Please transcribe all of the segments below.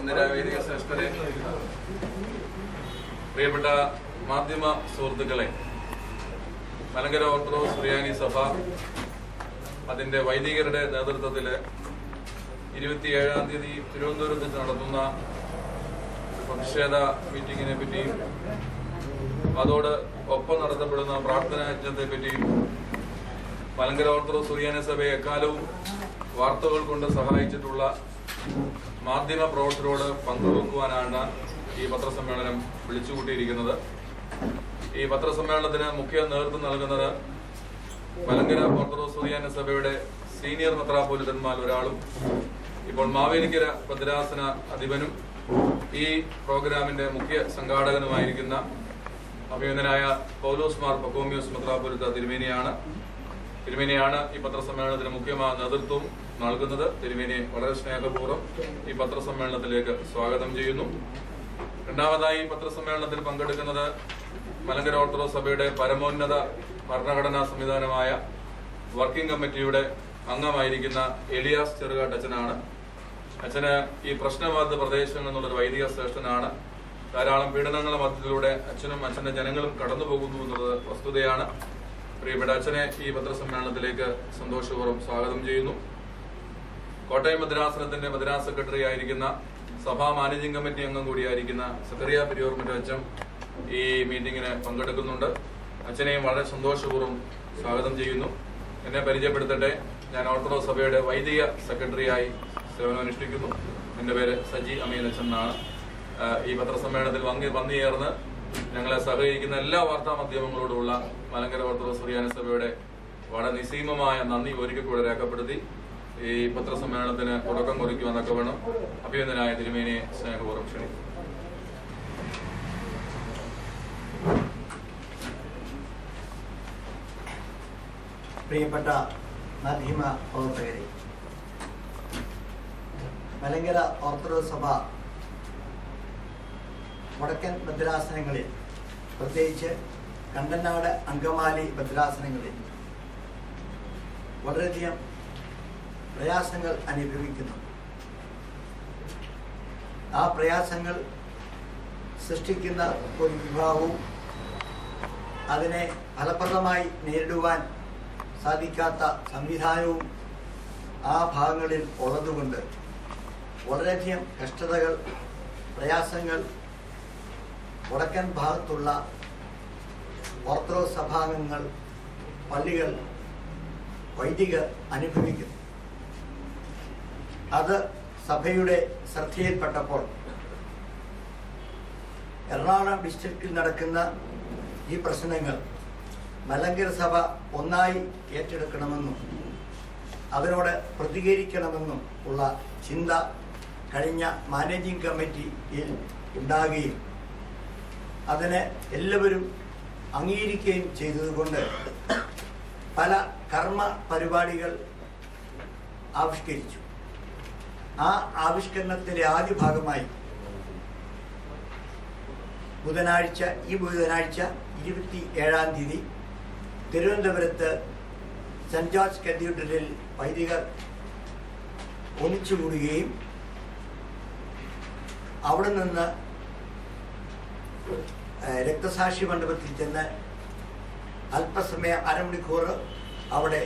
വന്ദരായ വൈദിക ശ്രേഷ്ഠരെ, പ്രിയപ്പെട്ട മാധ്യമ സുഹൃത്തുക്കളെ, മലങ്കര ഓർത്തഡോക്സ് സുറിയാനി സഭ അതിന്റെ വൈദികരുടെ നേതൃത്വത്തിൽ 27-ാം തീയതി തിരുവനന്തപുരത്ത് നടത്തുന്ന പ്രതിഷേധ മീറ്റിങ്ങിനെ പറ്റിയും അതോട് ഒപ്പം നടത്തപ്പെടുന്ന പ്രാർത്ഥനാ യജ്ഞത്തെ പറ്റിയും മലങ്കര ഓർത്തഡോക്സ് സുറിയാനി സഭയെ എക്കാലവും വാർത്തകൾ കൊണ്ട് സഹായിച്ചിട്ടുള്ള മാധ്യമ പ്രവർത്തകരോട് പങ്കുവെക്കുവാനാണ് ഈ പത്രസമ്മേളനം വിളിച്ചുകൂട്ടിയിരിക്കുന്നത്. ഈ പത്രസമ്മേളനത്തിന് മുഖ്യ നേതൃത്വം നൽകുന്നത് മലങ്കര ഓർത്തഡോക്സ് സുറിയാനി സഭയുടെ സീനിയർ മെത്രാപ്പോലിത്തന്മാർ ഒരാളും ഇപ്പോൾ മാവേലിക്കര ഭദ്രാസന അധിപനും ഈ പ്രോഗ്രാമിന്റെ മുഖ്യ സംഘാടകനുമായിരിക്കുന്ന അഭിനന്ദനായ പൗലോസ് മാർ പക്കോമിയോസ് മെത്രാപ്പോലിത്ത തിരുമേനിയാണ് ഈ പത്രസമ്മേളനത്തിന് മുഖ്യമായ നേതൃത്വം നൽകുന്നത്. തിരുമേനിയെ വളരെ സ്നേഹപൂർവ്വം ഈ പത്രസമ്മേളനത്തിലേക്ക് സ്വാഗതം ചെയ്യുന്നു. രണ്ടാമതായി ഈ പത്രസമ്മേളനത്തിൽ പങ്കെടുക്കുന്നത് മലങ്കര ഓർത്തഡോക്സ് സഭയുടെ പരമോന്നത ഭരണഘടനാ സംവിധാനമായ വർക്കിംഗ് കമ്മിറ്റിയുടെ അംഗമായിരിക്കുന്ന എലിയാസ് ചെറുകാട്ട് അച്ഛനാണ്. അച്ഛന് ഈ പ്രശ്നബാധിത പ്രദേശങ്ങളിൽ നിന്നുള്ളൊരു വൈദിക ശ്രേഷ്ഠനാണ്. ധാരാളം പീഡനങ്ങളുടെ മധ്യത്തിലൂടെ അച്ഛനും അച്ഛന്റെ ജനങ്ങളും കടന്നു പോകുന്നു എന്നുള്ളത് വസ്തുതയാണ്. പ്രിയപ്പെട്ട അച്ഛനെ ഈ പത്രസമ്മേളനത്തിലേക്ക് സന്തോഷപൂർവ്വം സ്വാഗതം ചെയ്യുന്നു. കോട്ടയം ഭദ്രാസനത്തിന്റെ ഭദ്രാസന സെക്രട്ടറി ആയിരിക്കുന്ന സഭാ മാനേജിംഗ് കമ്മിറ്റി അംഗം കൂടിയായിരിക്കുന്ന സക്കറിയ പെരിയോർമറ്റ അച്ഛൻ ഈ മീറ്റിംഗിന് പങ്കെടുക്കുന്നുണ്ട്. അച്ഛനെയും വളരെ സന്തോഷപൂർവ്വം സ്വാഗതം ചെയ്യുന്നു. എന്നെ പരിചയപ്പെടുത്തട്ടെ. ഞാൻ ഓർത്തഡോക്സ് സഭയുടെ വൈദിക സെക്രട്ടറിയായി സേവനമനുഷ്ഠിക്കുന്നു. എന്റെ പേര് സജി അമീനച്ചൻ എന്നാണ്. ഈ പത്രസമ്മേളനത്തിൽ വന്നുചേർന്ന് ഞങ്ങളെ സഹകരിക്കുന്ന എല്ലാ വാർത്താ മാധ്യമങ്ങളോടുമുള്ള മലങ്കര ഓർത്തഡോക്സ് സുറിയാനി സഭയുടെ വളരെ നിസ്സീമമായ നന്ദി ഒരിക്കൽ കൂടെ രേഖപ്പെടുത്തി ഈ പത്രസമ്മേളനത്തിന് തുടക്കം കുറിക്കുവാനൊക്കെ വേണം അഭിനന്ദനായ തിരുമേനിയെ സ്നേഹപൂർവ്വം ക്ഷണിക്കും. പ്രിയപ്പെട്ട മാധ്യമ പ്രവർത്തകരെ, മലങ്കര ഓർത്തഡോക്സ് സഭ വടക്കൻ ഭദ്രാസനങ്ങളിൽ, പ്രത്യേകിച്ച് കണ്ടനാട് അങ്കമാലി ഭദ്രാസനങ്ങളിൽ വളരെയധികം പ്രയാസങ്ങൾ അനുഭവിക്കുന്നു. ആ പ്രയാസങ്ങൾ സൃഷ്ടിക്കുന്ന ഒരു വിഭാഗവും അതിനെ ഫലപ്രദമായി നേരിടുവാൻ സാധിക്കാത്ത സംവിധാനവും ആ ഭാഗങ്ങളിൽ ഉള്ളതുകൊണ്ട് വളരെയധികം കഷ്ടതകൾ, പ്രയാസങ്ങൾ വടക്കൻ ഭാഗത്തുള്ള ഓർത്തഡോക്സ് സഭാംഗങ്ങൾ, പള്ളികൾ, വൈദികർ അനുഭവിക്കുന്നു. അത് സഭയുടെ ശ്രദ്ധയിൽപ്പെട്ടപ്പോൾ എറണാകുളം ഡിസ്ട്രിക്റ്റിൽ നടക്കുന്ന ഈ പ്രശ്നങ്ങൾ മലങ്കര സഭ ഒന്നായി ഏറ്റെടുക്കണമെന്നും അതിനോട് പ്രതികരിക്കണമെന്നും ഉള്ള ചിന്ത കഴിഞ്ഞ മാനേജിംഗ് കമ്മിറ്റിയിൽ ഉണ്ടാകുകയും അതിനെ എല്ലാവരും അംഗീകരിക്കുകയും ചെയ്തതുകൊണ്ട് പല കർമ്മ പരിപാടികൾ ആവിഷ്കരിച്ചു. ആ ആവിഷ്കരണത്തിന്റെ ആദ്യ ഭാഗമായി ഈ ബുധനാഴ്ച 27-ാം തീയതി തിരുവനന്തപുരത്ത് സെന്റ് ജോർജ് കത്തീഡ്രലിൽ വൈദികർ ഒന്നിച്ചുകൂടുകയും അവിടെ നിന്ന് രക്തസാക്ഷി മണ്ഡപത്തിൽ ചെന്ന് അല്പസമയം അരമണിക്കൂർ അവിടെ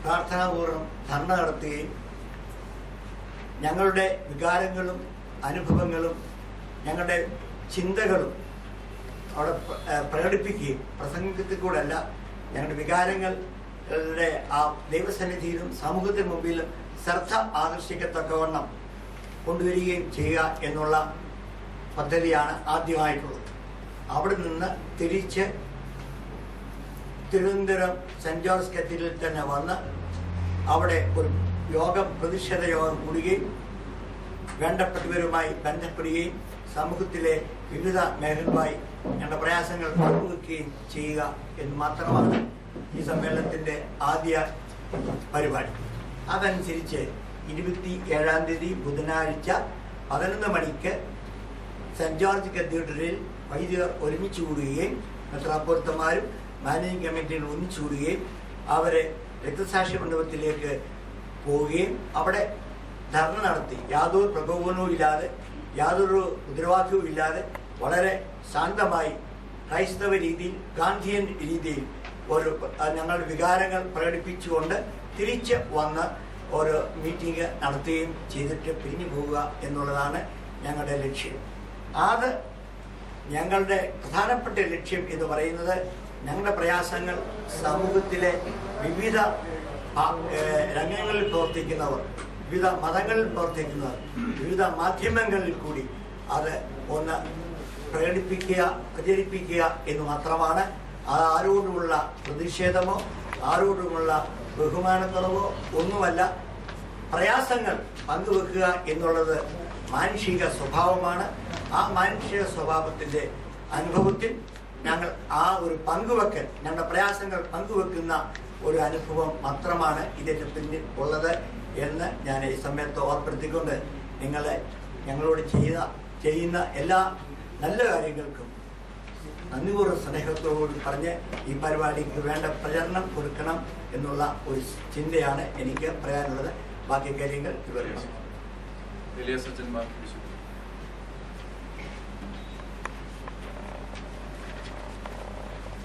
പ്രാർത്ഥനാപൂർവ്വം ധർണ നടത്തുകയും ഞങ്ങളുടെ വികാരങ്ങളും അനുഭവങ്ങളും ഞങ്ങളുടെ ചിന്തകളും അവിടെ പ്രകടിപ്പിക്കുകയും പ്രസംഗത്തിൽ കൂടെ അല്ല, ഞങ്ങളുടെ വികാരങ്ങളുടെ ആ ദൈവസന്നിധിയിലും സമൂഹത്തിന് മുമ്പിലും ശ്രദ്ധ ആകർഷിക്കത്തക്കവണ്ണം കൊണ്ടുവരികയും ചെയ്യുക എന്നുള്ള പദ്ധതിയാണ് ആദ്യമായിട്ടുള്ളത്. അവിടെ നിന്ന് തിരിച്ച് തിരുവനന്തപുരം സെന്റ് ജോർജ് കത്തീഡ്രലിൽ തന്നെ വന്ന് അവിടെ ഒരു പ്രതിഷേധ യോഗം കൂടുകയും വേണ്ടപ്പെട്ടവരുമായി ബന്ധപ്പെടുകയും സമൂഹത്തിലെ വിവിധ മേഖലകളുമായി ഞങ്ങളുടെ പ്രയാസങ്ങൾ പങ്കുവെക്കുകയും ചെയ്യുക എന്ന് മാത്രമാണ് ഈ സമ്മേളനത്തിന്റെ ആദ്യ പരിപാടി. അതനുസരിച്ച് 27-ാം തീയതി ബുധനാഴ്ച 11 മണിക്ക് സെന്റ് ജോർജ് കത്തീഡ്രലിൽ വൈദികർ ഒരുമിച്ച് കൂടുകയും മെത്രാപ്പോലിത്തമാരും മാനേജിംഗ് കമ്മിറ്റിയിൽ ഒന്നിച്ചു കൂടുകയും അവരെ രക്തസാക്ഷി മണ്ഡപത്തിലേക്ക് പോവുകയും അവിടെ ധർണ നടത്തി യാതൊരു പ്രകോപനവും ഇല്ലാതെ യാതൊരു മുദ്രാവാക്യവും ഇല്ലാതെ വളരെ ശാന്തമായി ക്രൈസ്തവ രീതിയിൽ, ഗാന്ധിയൻ രീതിയിൽ ഞങ്ങളുടെ വികാരങ്ങൾ പ്രകടിപ്പിച്ചുകൊണ്ട് തിരിച്ച് വന്ന് ഒരു മീറ്റിംഗ് നടത്തുകയും ചെയ്തിട്ട് പിരിഞ്ഞു പോവുക എന്നുള്ളതാണ് ഞങ്ങളുടെ ലക്ഷ്യം. അത് ഞങ്ങളുടെ പ്രധാനപ്പെട്ട ലക്ഷ്യം എന്ന് പറയുന്നത് ഞങ്ങളുടെ പ്രയാസങ്ങൾ സമൂഹത്തിലെ വിവിധ രംഗങ്ങളിൽ പ്രവർത്തിക്കുന്നവർ, വിവിധ മതങ്ങളിൽ പ്രവർത്തിക്കുന്നവർ, വിവിധ മാധ്യമങ്ങളിൽ കൂടി അത് ഒന്ന് പ്രചരിപ്പിക്കുക എന്ന് മാത്രമാണ്. ആരോടുമുള്ള പ്രതിഷേധമോ ആരോടുമുള്ള ബഹുമാനക്കുറവോ ഒന്നുമല്ല. പ്രയാസങ്ങൾ പങ്കുവെക്കുക എന്നുള്ളത് മാനുഷിക സ്വഭാവമാണ്. ആ മാനുഷിക സ്വഭാവത്തിൻ്റെ അനുഭവത്തിൽ ഞങ്ങൾ ആ ഒരു പങ്കുവെക്കൽ, ഞങ്ങളുടെ പ്രയാസങ്ങൾ പങ്കുവെക്കുന്ന ഒരു അനുഭവം മാത്രമാണ് ഇതിന് പിന്നിൽ ഉള്ളത് എന്ന് ഞാൻ ഈ സമയത്ത് ഓർപ്പെടുത്തിക്കൊണ്ട് ഞങ്ങളോട് ചെയ്യുന്ന എല്ലാ നല്ല കാര്യങ്ങൾക്കും നന്ദിപൂർവ്വ സ്നേഹത്തോട് പറഞ്ഞ് ഈ പരിപാടിക്ക് വേണ്ട പ്രചരണം കൊടുക്കണം എന്നുള്ള ഒരു ചിന്തയാണ് എനിക്ക് പറയാനുള്ളത്. ബാക്കി കാര്യങ്ങൾ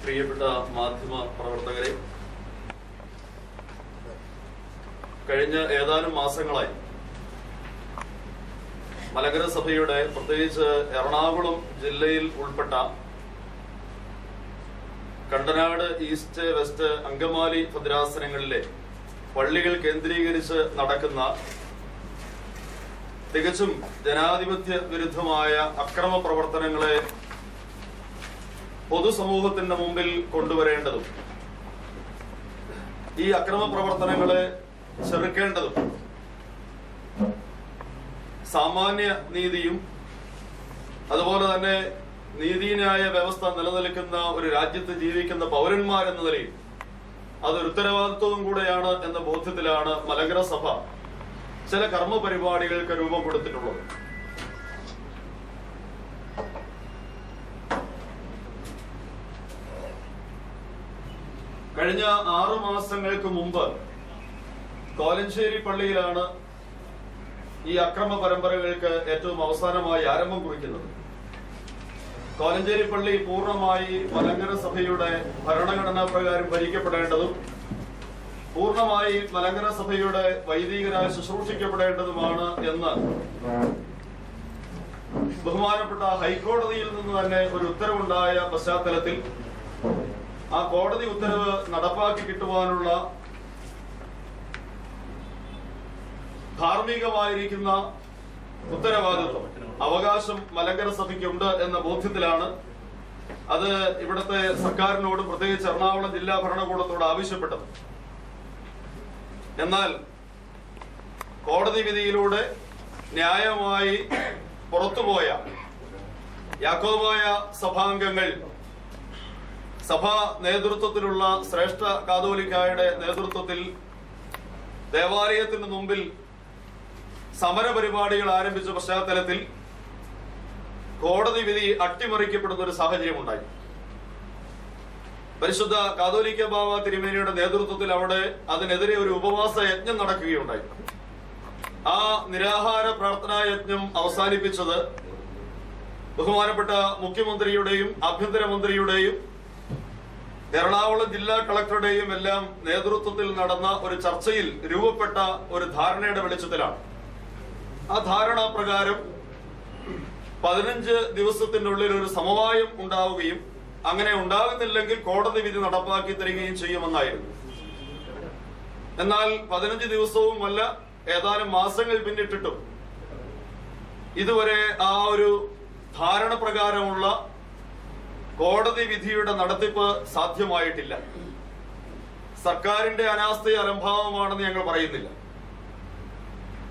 പ്രിയപ്പെട്ട മാധ്യമ പ്രവർത്തകരെ, കഴിഞ്ഞ ഏതാനും മാസങ്ങളായി മലങ്കര സഭയുടെ, പ്രത്യേകിച്ച് എറണാകുളം ജില്ലയിൽ ഉൾപ്പെട്ട കണ്ടനാട്, ഈസ്റ്റ്, വെസ്റ്റ്, അങ്കമാലി ഭദ്രാസനങ്ങളിലെ പള്ളികൾ കേന്ദ്രീകരിച്ച് നടക്കുന്ന തികച്ചും ജനാധിപത്യ വിരുദ്ധമായ അക്രമ പ്രവർത്തനങ്ങളെ പൊതുസമൂഹത്തിന്റെ മുമ്പിൽ കൊണ്ടുവരേണ്ടതും ഈ അക്രമ പ്രവർത്തനങ്ങളെ ചെറുക്കേണ്ടതും സാമാന്യ നീതിയും അതുപോലെ തന്നെ നീതിന്യായ വ്യവസ്ഥ നിലനിൽക്കുന്ന ഒരു രാജ്യത്ത് ജീവിക്കുന്ന പൗരന്മാരെന്ന നിലയിൽ അതൊരു ഉത്തരവാദിത്വവും കൂടെയാണ് എന്ന ബോധ്യത്തിലാണ് മലങ്കര സഭ ചില കർമ്മ പരിപാടികൾക്ക് രൂപം കൊടുത്തിട്ടുള്ളത്. കഴിഞ്ഞ 6 മാസങ്ങൾക്ക് മുമ്പ് കോലഞ്ചേരി പള്ളിയിലാണ് ഈ അക്രമ പരമ്പരകൾക്ക് ഏറ്റവും അവസാനമായി ആരംഭം കുറിക്കുന്നത്. കോലഞ്ചേരി പള്ളി പൂർണ്ണമായി മലങ്കര സഭയുടെ ഭരണഘടനാ പ്രകാരം ഭരിക്കപ്പെടേണ്ടതും പൂർണ്ണമായി മലങ്കര സഭയുടെ വൈദികരായി ശുശ്രൂഷിക്കപ്പെടേണ്ടതുമാണ് എന്ന് ബഹുമാനപ്പെട്ട ഹൈക്കോടതിയിൽ നിന്ന് തന്നെ ഒരു ഉത്തരവുണ്ടായ പശ്ചാത്തലത്തിൽ ആ കോടതി ഉത്തരവ് നടപ്പാക്കി കിട്ടുവാനുള്ള ധാർമ്മികമായിരിക്കുന്ന ഉത്തരവാദിത്വം, അവകാശം മലങ്കര സഭയ്ക്കുണ്ട് എന്ന ബോധ്യത്തിലാണ് അത് ഇവിടുത്തെ സർക്കാരിനോടും പ്രത്യേകിച്ച് എറണാകുളം ജില്ലാ ഭരണകൂടത്തോട് ആവശ്യപ്പെട്ടത്. എന്നാൽ കോടതി വിധിയിലൂടെ ന്യായമായി പുറത്തുപോയ യാക്കോബായ സഭാംഗങ്ങൾ സഭാ നേതൃത്വത്തിലുള്ള ശ്രേഷ്ഠ കാതോലിക്കായുടെ നേതൃത്വത്തിൽ ദേവാലയത്തിന് മുമ്പിൽ സമര പരിപാടികൾ ആരംഭിച്ച പശ്ചാത്തലത്തിൽ കോടതി വിധി അട്ടിമറിക്കപ്പെടുന്ന ഒരു സാഹചര്യം ഉണ്ടായി. പരിശുദ്ധ കാതോലിക്ക ബാവ തിരുമേനിയുടെ നേതൃത്വത്തിൽ അവിടെ അതിനെതിരെ ഒരു ഉപവാസ യജ്ഞം നടക്കുകയുണ്ടായി. ആ നിരാഹാര പ്രാർത്ഥനാ യജ്ഞം അവസാനിപ്പിച്ചത് ബഹുമാനപ്പെട്ട മുഖ്യമന്ത്രിയുടെയും ആഭ്യന്തരമന്ത്രിയുടെയും എറണാകുളം ജില്ലാ കളക്ടറുടെയും എല്ലാം നേതൃത്വത്തിൽ നടന്ന ഒരു ചർച്ചയിൽ രൂപപ്പെട്ട ഒരു ധാരണയുടെ വെളിച്ചത്തിലാണ്. ആ ധാരണ പ്രകാരം 15 ദിവസത്തിനുള്ളിൽ ഒരു സമവായം ഉണ്ടാവുകയും അങ്ങനെ ഉണ്ടാകുന്നില്ലെങ്കിൽ കോടതി വിധി നടപ്പാക്കി തരികയും ചെയ്യുമെന്നായിരുന്നു. എന്നാൽ 15 ദിവസവും അല്ല, ഏതാനും മാസങ്ങൾ പിന്നിട്ടിട്ടും ഇതുവരെ ആ ഒരു ധാരണ പ്രകാരമുള്ള കോടതി വിധിയുടെ നടത്തിപ്പ് സാധ്യമായിട്ടില്ല. സർക്കാരിന്റെ അനാസ്ഥ അലംഭാവമാണെന്ന് ഞങ്ങൾ പറയുന്നില്ല.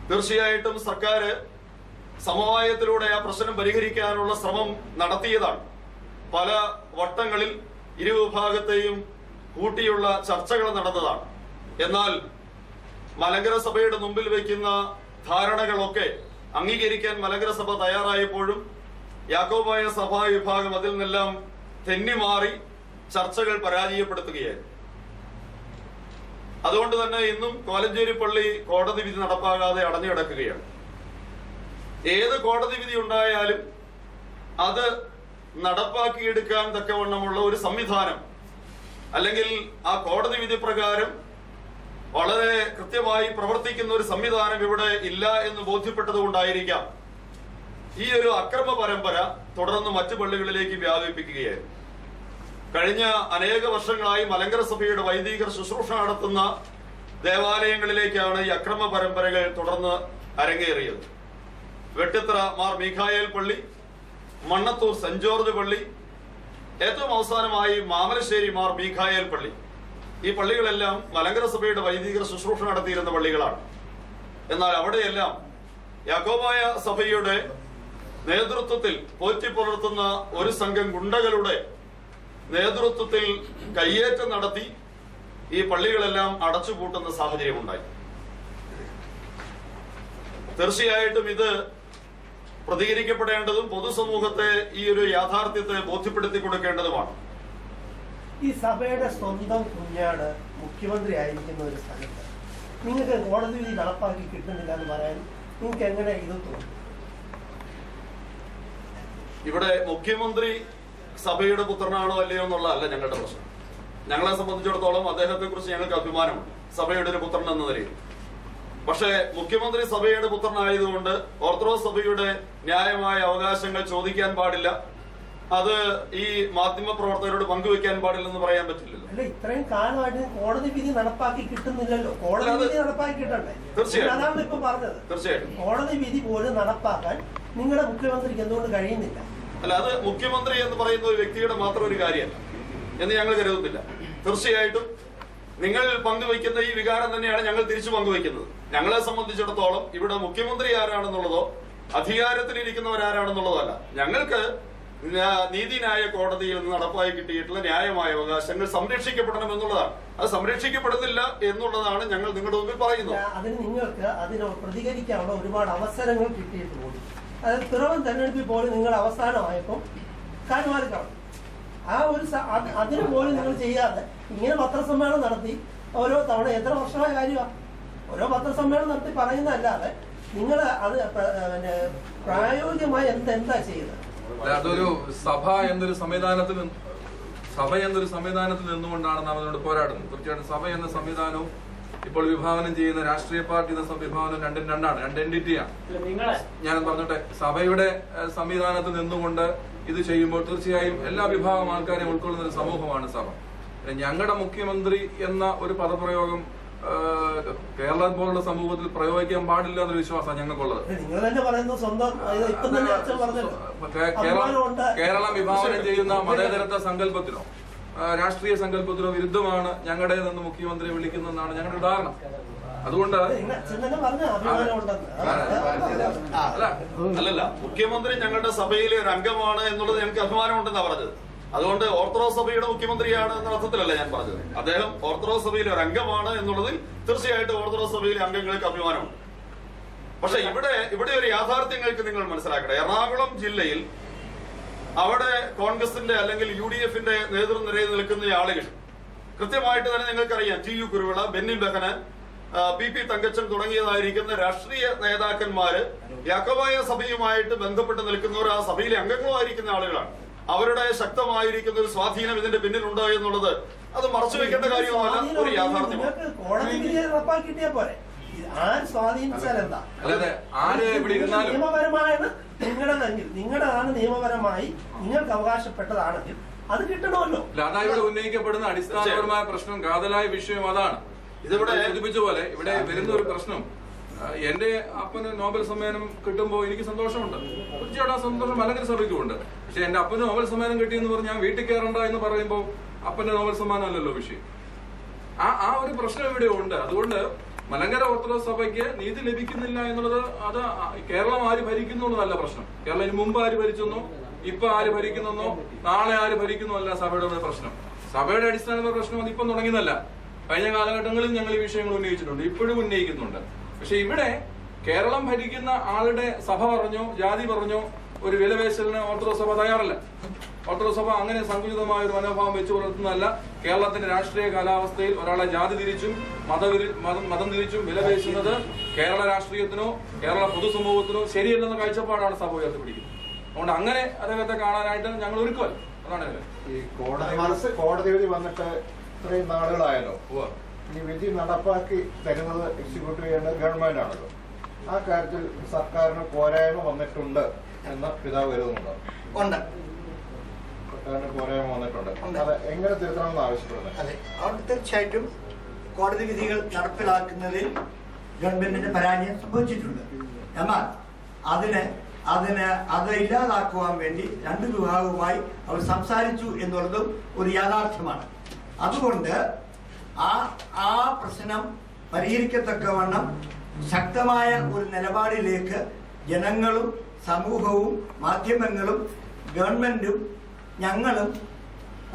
തീർച്ചയായിട്ടും സർക്കാർ സമവായത്തിലൂടെ ആ പ്രശ്നം പരിഹരിക്കാനുള്ള ശ്രമം നടത്തിയതാണ്. പല വട്ടങ്ങളിൽ ഇരുവിഭാഗത്തെയും കൂട്ടിയുള്ള ചർച്ചകൾ നടന്നതാണ്. എന്നാൽ മലങ്കര സഭയുടെ മുമ്പിൽ വയ്ക്കുന്ന ധാരണകളൊക്കെ അംഗീകരിക്കാൻ മലങ്കര സഭ തയ്യാറായപ്പോഴും യാക്കോബായ സഭാ വിഭാഗം അതിൽ നിന്നെല്ലാം തെന്നിമാറി ചർച്ചകൾ പരാജയപ്പെടുത്തുകയായിരുന്നു. അതുകൊണ്ട് തന്നെ ഇന്നും കോലഞ്ചേരി പള്ളി കോടതി വിധി നടപ്പാകാതെ അടഞ്ഞു കിടക്കുകയാണ്. ഏത് കോടതി വിധി ഉണ്ടായാലും അത് നടപ്പാക്കിയെടുക്കാൻ തക്കവണ്ണമുള്ള ഒരു സംവിധാനം, അല്ലെങ്കിൽ ആ കോടതി വിധി പ്രകാരം വളരെ കൃത്യമായി പ്രവർത്തിക്കുന്ന ഒരു സംവിധാനം ഇവിടെ ഇല്ല എന്ന് ബോധ്യപ്പെട്ടത് കൊണ്ടായിരിക്കാം ഈ ഒരു അക്രമ പരമ്പര തുടർന്ന് മറ്റു പള്ളികളിലേക്ക് വ്യാപിപ്പിക്കുകയായിരുന്നു. കഴിഞ്ഞ അനേക വർഷങ്ങളായി മലങ്കര സഭയുടെ വൈദികർ ശുശ്രൂഷ നടത്തുന്ന ദേവാലയങ്ങളിലേക്കാണ് ഈ അക്രമ പരമ്പരകൾ തുടർന്ന് അരങ്ങേറിയത്. വെട്ടിത്തറ മാർ മീഖായേൽ പള്ളി, മണ്ണത്തൂർ സെന്റ് ജോർജ് പള്ളി, ഏറ്റവും അവസാനമായി മാമലശ്ശേരി മാർ മീഖായേൽ പള്ളി. ഈ പള്ളികളെല്ലാം മലങ്കര സഭയുടെ വൈദികർ ശുശ്രൂഷ നടത്തിയിരുന്ന പള്ളികളാണ്. എന്നാൽ അവിടെയെല്ലാം യാക്കോബായ സഭയുടെ നേതൃത്വത്തിൽ പോറ്റിപ്പുലർത്തുന്ന ഒരു സംഘം ഗുണ്ടകളുടെ നേതൃത്വത്തിൽ കയ്യേറ്റം നടത്തി ഈ പള്ളികളെല്ലാം അടച്ചുപൂട്ടുന്ന സാഹചര്യമുണ്ടായി. തീർച്ചയായിട്ടും ഇത് പ്രതികരിക്കപ്പെടേണ്ടതും പൊതുസമൂഹത്തെ ഈ ഒരു യാഥാർത്ഥ്യത്തെ ബോധ്യപ്പെടുത്തി കൊടുക്കേണ്ടതുമാണ്. ഈ സഭയുടെ സ്വന്തം കുഞ്ഞാട് മുഖ്യമന്ത്രി ആയിരിക്കുന്ന ഒരു സ്ഥലത്ത് നിങ്ങൾക്ക് കോടതി വിധി നടപ്പാക്കി കിട്ടുന്നില്ല എന്ന് പറയാൻ നിങ്ങൾക്ക് എങ്ങനെ ഇത് തോന്നും? ഇവിടെ മുഖ്യമന്ത്രി സഭയുടെ പുത്രനാണോ അല്ലയോ എന്നുള്ളതല്ല ഞങ്ങളുടെ പ്രശ്നം. ഞങ്ങളെ സംബന്ധിച്ചിടത്തോളം അദ്ദേഹത്തെ കുറിച്ച് ഞങ്ങൾക്ക് അഭിമാനമുണ്ട്, സഭയുടെ ഒരു പുത്രൻ എന്ന നിലയിൽ. പക്ഷേ മുഖ്യമന്ത്രി സഭയുടെ പുത്രനായതുകൊണ്ട് ഓർത്തഡോക്സ് സഭയുടെ ന്യായമായ അവകാശങ്ങൾ ചോദിക്കാൻ പാടില്ല, അത് ഈ മാധ്യമ പ്രവർത്തകരോട് പങ്കുവെക്കാൻ പാടില്ലെന്ന് പറയാൻ പറ്റില്ലല്ലോ. അല്ല, ഇത്രയും കാലമായിട്ട് കോടതി വിധി നടപ്പാക്കി കിട്ടുന്നില്ലല്ലോ. കോടതി വിധി നടപ്പാക്കി കിട്ടണ്ടേ? തീർച്ചയായും അതാണ് ഇപ്പൊ പറഞ്ഞത്. തീർച്ചയായിട്ടും കോടതി വിധി പോലും നടപ്പാക്കാൻ നിങ്ങളുടെ മുഖ്യമന്ത്രിക്ക് എന്തുകൊണ്ട് കഴിയുന്നില്ല? അല്ല, അത് മുഖ്യമന്ത്രി എന്ന് പറയുന്ന ഒരു വ്യക്തിയുടെ മാത്രം ഒരു കാര്യമല്ല എന്ന് ഞങ്ങൾ കരുതുന്നില്ല. തീർച്ചയായിട്ടും നിങ്ങൾ പങ്കുവയ്ക്കുന്ന ഈ വികാരം തന്നെയാണ് ഞങ്ങൾ തിരിച്ചു പങ്കുവയ്ക്കുന്നത്. ഞങ്ങളെ സംബന്ധിച്ചിടത്തോളം ഇവിടെ മുഖ്യമന്ത്രി ആരാണെന്നുള്ളതോ അധികാരത്തിലിരിക്കുന്നവരാരാണെന്നുള്ളതോ അല്ല. ഞങ്ങൾക്ക് നീതിന്യായ കോടതിയിൽ നിന്ന് നടപ്പായി കിട്ടിയിട്ടുള്ള ന്യായമായ അവകാശങ്ങൾ സംരക്ഷിക്കപ്പെടണം എന്നുള്ളതാണ്. അത് സംരക്ഷിക്കപ്പെടുന്നില്ല എന്നുള്ളതാണ് ഞങ്ങൾ നിങ്ങളുടെ മുമ്പിൽ പറയുന്നത്. അതിന് നിങ്ങൾക്ക് അതിനോട് പ്രതികരിക്കാനുള്ള ഒരുപാട് അവസരങ്ങൾ കിട്ടിയിട്ട് പോലും, അതായത് പിറവം തെരഞ്ഞെടുപ്പിൽ പോലും നിങ്ങൾ അവസാനമായപ്പോൾ കാലുമാറിക്കണം. ആ ഒരു അതിന് പോലും നിങ്ങൾ ചെയ്യാതെ ഇങ്ങനെ പത്രസമ്മേളനം നടത്തി ഓരോ തവണ എത്ര വർഷമായ കാര്യമാണ് ഓരോ പത്രസമ്മേളനം നടത്തി പറയുന്നതല്ലാതെ നിങ്ങൾ അത് പ്രായോഗികമായി എന്താ ചെയ്യുന്നത്? അതൊരു സഭ എന്നൊരു സംവിധാനത്തിൽ നിന്നുകൊണ്ടാണ് നാം അതിനോട് പോരാടുന്നത്. തീർച്ചയായിട്ടും സഭ എന്ന സംവിധാനവും ഇപ്പോൾ വിഭാവനം ചെയ്യുന്ന രാഷ്ട്രീയ പാർട്ടി എന്ന വിഭാവനം രണ്ടും രണ്ടാണ്, രണ്ട് എൻറ്റിറ്റിയാണ്. ഞാൻ പറഞ്ഞോട്ടെ, സഭയുടെ സംവിധാനത്തിൽ നിന്നുകൊണ്ട് ഇത് ചെയ്യുമ്പോൾ തീർച്ചയായും എല്ലാ വിഭാഗം ആൾക്കാരെയും ഉൾക്കൊള്ളുന്ന ഒരു സമൂഹമാണ് സഭ. ഞങ്ങളുടെ മുഖ്യമന്ത്രി എന്ന ഒരു പദപ്രയോഗം കേരളം പോലുള്ള സമൂഹത്തിൽ പ്രയോഗിക്കാൻ പാടില്ല എന്നൊരു വിശ്വാസമാണ് ഞങ്ങൾക്കുള്ളത്. കേരളം വിഭാവനം ചെയ്യുന്ന മതേതരത്വ സങ്കല്പത്തിനോ രാഷ്ട്രീയ സങ്കല്പത്തിനോ വിരുദ്ധമാണ് ഞങ്ങളുടേതെന്ന് മുഖ്യമന്ത്രി വിളിക്കുന്നതെന്നാണ് ഞങ്ങളുടെ ഉദാഹരണം. അതുകൊണ്ട് അല്ലല്ല, മുഖ്യമന്ത്രി ഞങ്ങളുടെ സഭയിലെ ഒരു അംഗമാണ് എന്നുള്ളത് ഞങ്ങൾക്ക് അഭിമാനമുണ്ടെന്നാണ് പറഞ്ഞത്. അതുകൊണ്ട് ഓർത്തഡോക്സ് സഭയുടെ മുഖ്യമന്ത്രിയാണ് എന്ന അർത്ഥത്തിലല്ല ഞാൻ പറഞ്ഞത്. അദ്ദേഹം ഓർത്തഡോക്സ് സഭയിലെ ഒരു അംഗമാണ് എന്നുള്ളതിൽ തീർച്ചയായിട്ടും ഓർത്തഡോക്സ് സഭയിലെ അംഗങ്ങൾക്ക് അഭിമാനമുണ്ട്. പക്ഷെ ഇവിടെ ഒരു യാഥാർത്ഥ്യങ്ങൾക്ക് നിങ്ങൾ മനസ്സിലാക്കട്ടെ. എറണാകുളം ജില്ലയിൽ അവിടെ കോൺഗ്രസിന്റെ അല്ലെങ്കിൽ UDFന്റെ നേതൃനിരയിൽ നിൽക്കുന്ന ആളുകൾ കൃത്യമായിട്ട് തന്നെ നിങ്ങൾക്കറിയാം. TU കുരുവിള, ബെന്നി ബെഹനാൻ, PP തങ്കച്ചൻ തുടങ്ങിയതായിരിക്കുന്ന രാഷ്ട്രീയ നേതാക്കന്മാര് യാക്കോബായ സഭയുമായിട്ട് ബന്ധപ്പെട്ട് നിൽക്കുന്നവർ, ആ സഭയിലെ അംഗങ്ങളുമായിരിക്കുന്ന ആളുകളാണ്. അവരുടെ ശക്തമായിരിക്കുന്ന ഒരു സ്വാധീനം ഇതിന്റെ പിന്നിലുണ്ടോ എന്നുള്ളത് അത് മറച്ചു വെക്കേണ്ട കാര്യമല്ല, ഒരു യാഥാർത്ഥ്യമാണ്. നിയമപരമാണ് നിങ്ങളുടേതാണ്, നിയമപരമായി നിങ്ങൾക്ക് അവകാശപ്പെട്ടതാണെങ്കിൽ അത് കിട്ടണമല്ലോ. അതാ ഇവിടെ ഉന്നയിക്കപ്പെടുന്ന അടിസ്ഥാനപരമായ പ്രശ്നം, കാതലായ വിഷയം അതാണ്. ഇതിവിടെ സൂചിപ്പിച്ച പോലെ ഇവിടെ വരുന്ന ഒരു പ്രശ്നം, എന്റെ അപ്പന് നോബൽ സമ്മാനം കിട്ടുമ്പോൾ എനിക്ക് സന്തോഷമുണ്ട്. തീർച്ചയായിട്ടും ആ സന്തോഷം മലങ്കര സഭയ്ക്കുമുണ്ട്. പക്ഷെ എന്റെ അപ്പന് നോബൽ സമ്മാനം കിട്ടിയെന്ന് പറഞ്ഞ് ഞാൻ വീട്ടിൽ കയറണ്ട എന്ന് പറയുമ്പോൾ അപ്പന്റെ നോബൽ സമ്മാനം അല്ലല്ലോ വിഷയം. ആ ഒരു പ്രശ്നം ഇവിടെ ഉണ്ട്. അതുകൊണ്ട് മലങ്കര ഓർത്തഡോക്സ് സഭയ്ക്ക് നീതി ലഭിക്കുന്നില്ല എന്നുള്ളത് അത് കേരളം ആര് ഭരിക്കുന്നു എന്നതല്ല പ്രശ്നം. കേരളം ഇനി മുമ്പ് ആര് ഭരിച്ചെന്നോ ഇപ്പൊ ആര് ഭരിക്കുന്നോ നാളെ ആര് ഭരിക്കുന്നോ അല്ല സഭയുടെ പ്രശ്നം. സഭയുടെ അടിസ്ഥാന പ്രശ്നം അത് ഇപ്പം തുടങ്ങിയതല്ല. കഴിഞ്ഞ കാലഘട്ടങ്ങളിൽ ഞങ്ങൾ ഈ വിഷയങ്ങൾ ഉന്നയിച്ചിട്ടുണ്ട്, ഇപ്പോഴും ഉന്നയിക്കുന്നുണ്ട്. പക്ഷെ ഇവിടെ കേരളം ഭരിക്കുന്ന ആളുടെ സഭ പറഞ്ഞോ ജാതി പറഞ്ഞോ ഒരു വിലപേശലിന് ഓർത്തഡോക്സ് സഭ തയ്യാറല്ല. ഓർത്തഡോക്സ് സഭ അങ്ങനെ സങ്കുചിതമായ ഒരു മനോഭാവം വെച്ചു പുലർത്തുന്നതല്ല. കേരളത്തിന്റെ രാഷ്ട്രീയ കാലാവസ്ഥയിൽ ഒരാളെ ജാതി തിരിച്ചും മതം തിരിച്ചും വിലപേശുന്നത് കേരള രാഷ്ട്രീയത്തിനോ കേരള പൊതുസമൂഹത്തിനോ ശരിയല്ലെന്ന കാഴ്ചപ്പാടാണ് സഭ ഉയർത്തിപ്പിടിക്കുന്നത്. അതുകൊണ്ട് അങ്ങനെ അദ്ദേഹത്തെ കാണാനായിട്ട് ഞങ്ങൾ ഒരുക്കുമല്ല. അതാണ് ഈ കോടതി വിധി വന്നിട്ട് ഇത്രയും നാളുകളായല്ലോ. ഈ വിധി നടപ്പാക്കി തരുന്നത് എക്സിക്യൂട്ടീവ് ചെയ്യേണ്ട ഗവൺമെന്റ് ആണല്ലോ. ആ കാര്യത്തിൽ സർക്കാരിന് പോരായ്മ വന്നിട്ടുണ്ട് എന്ന് പിതാവ് കരുതുന്നുണ്ടോ? ഉണ്ട്. സർക്കാരിന് പോരായ്മ വന്നിട്ടുണ്ട്. അത് എങ്ങനെ തിരുത്തണമെന്ന് ആവശ്യപ്പെടുന്നത്? അതെ, അവിടെ തീർച്ചയായിട്ടും കോടതി വിധികൾ നടപ്പിലാക്കുന്നതിൽ ഗവൺമെന്റിന് പരാജയം സംഭവിച്ചിട്ടുണ്ട്. എന്നാൽ അത് ഇല്ലാതാക്കുവാൻ വേണ്ടി രണ്ട് വിഭാഗവുമായി അവർ സംസാരിച്ചു എന്നുള്ളതും ഒരു യാഥാർത്ഥ്യമാണ്. അതുകൊണ്ട് ആ പ്രശ്നം പരിഹരിക്കത്തക്കവണ്ണം ശക്തമായ ഒരു നിലപാടിലേക്ക് ജനങ്ങളും സമൂഹവും മാധ്യമങ്ങളും ഗവൺമെന്റും ഞങ്ങളും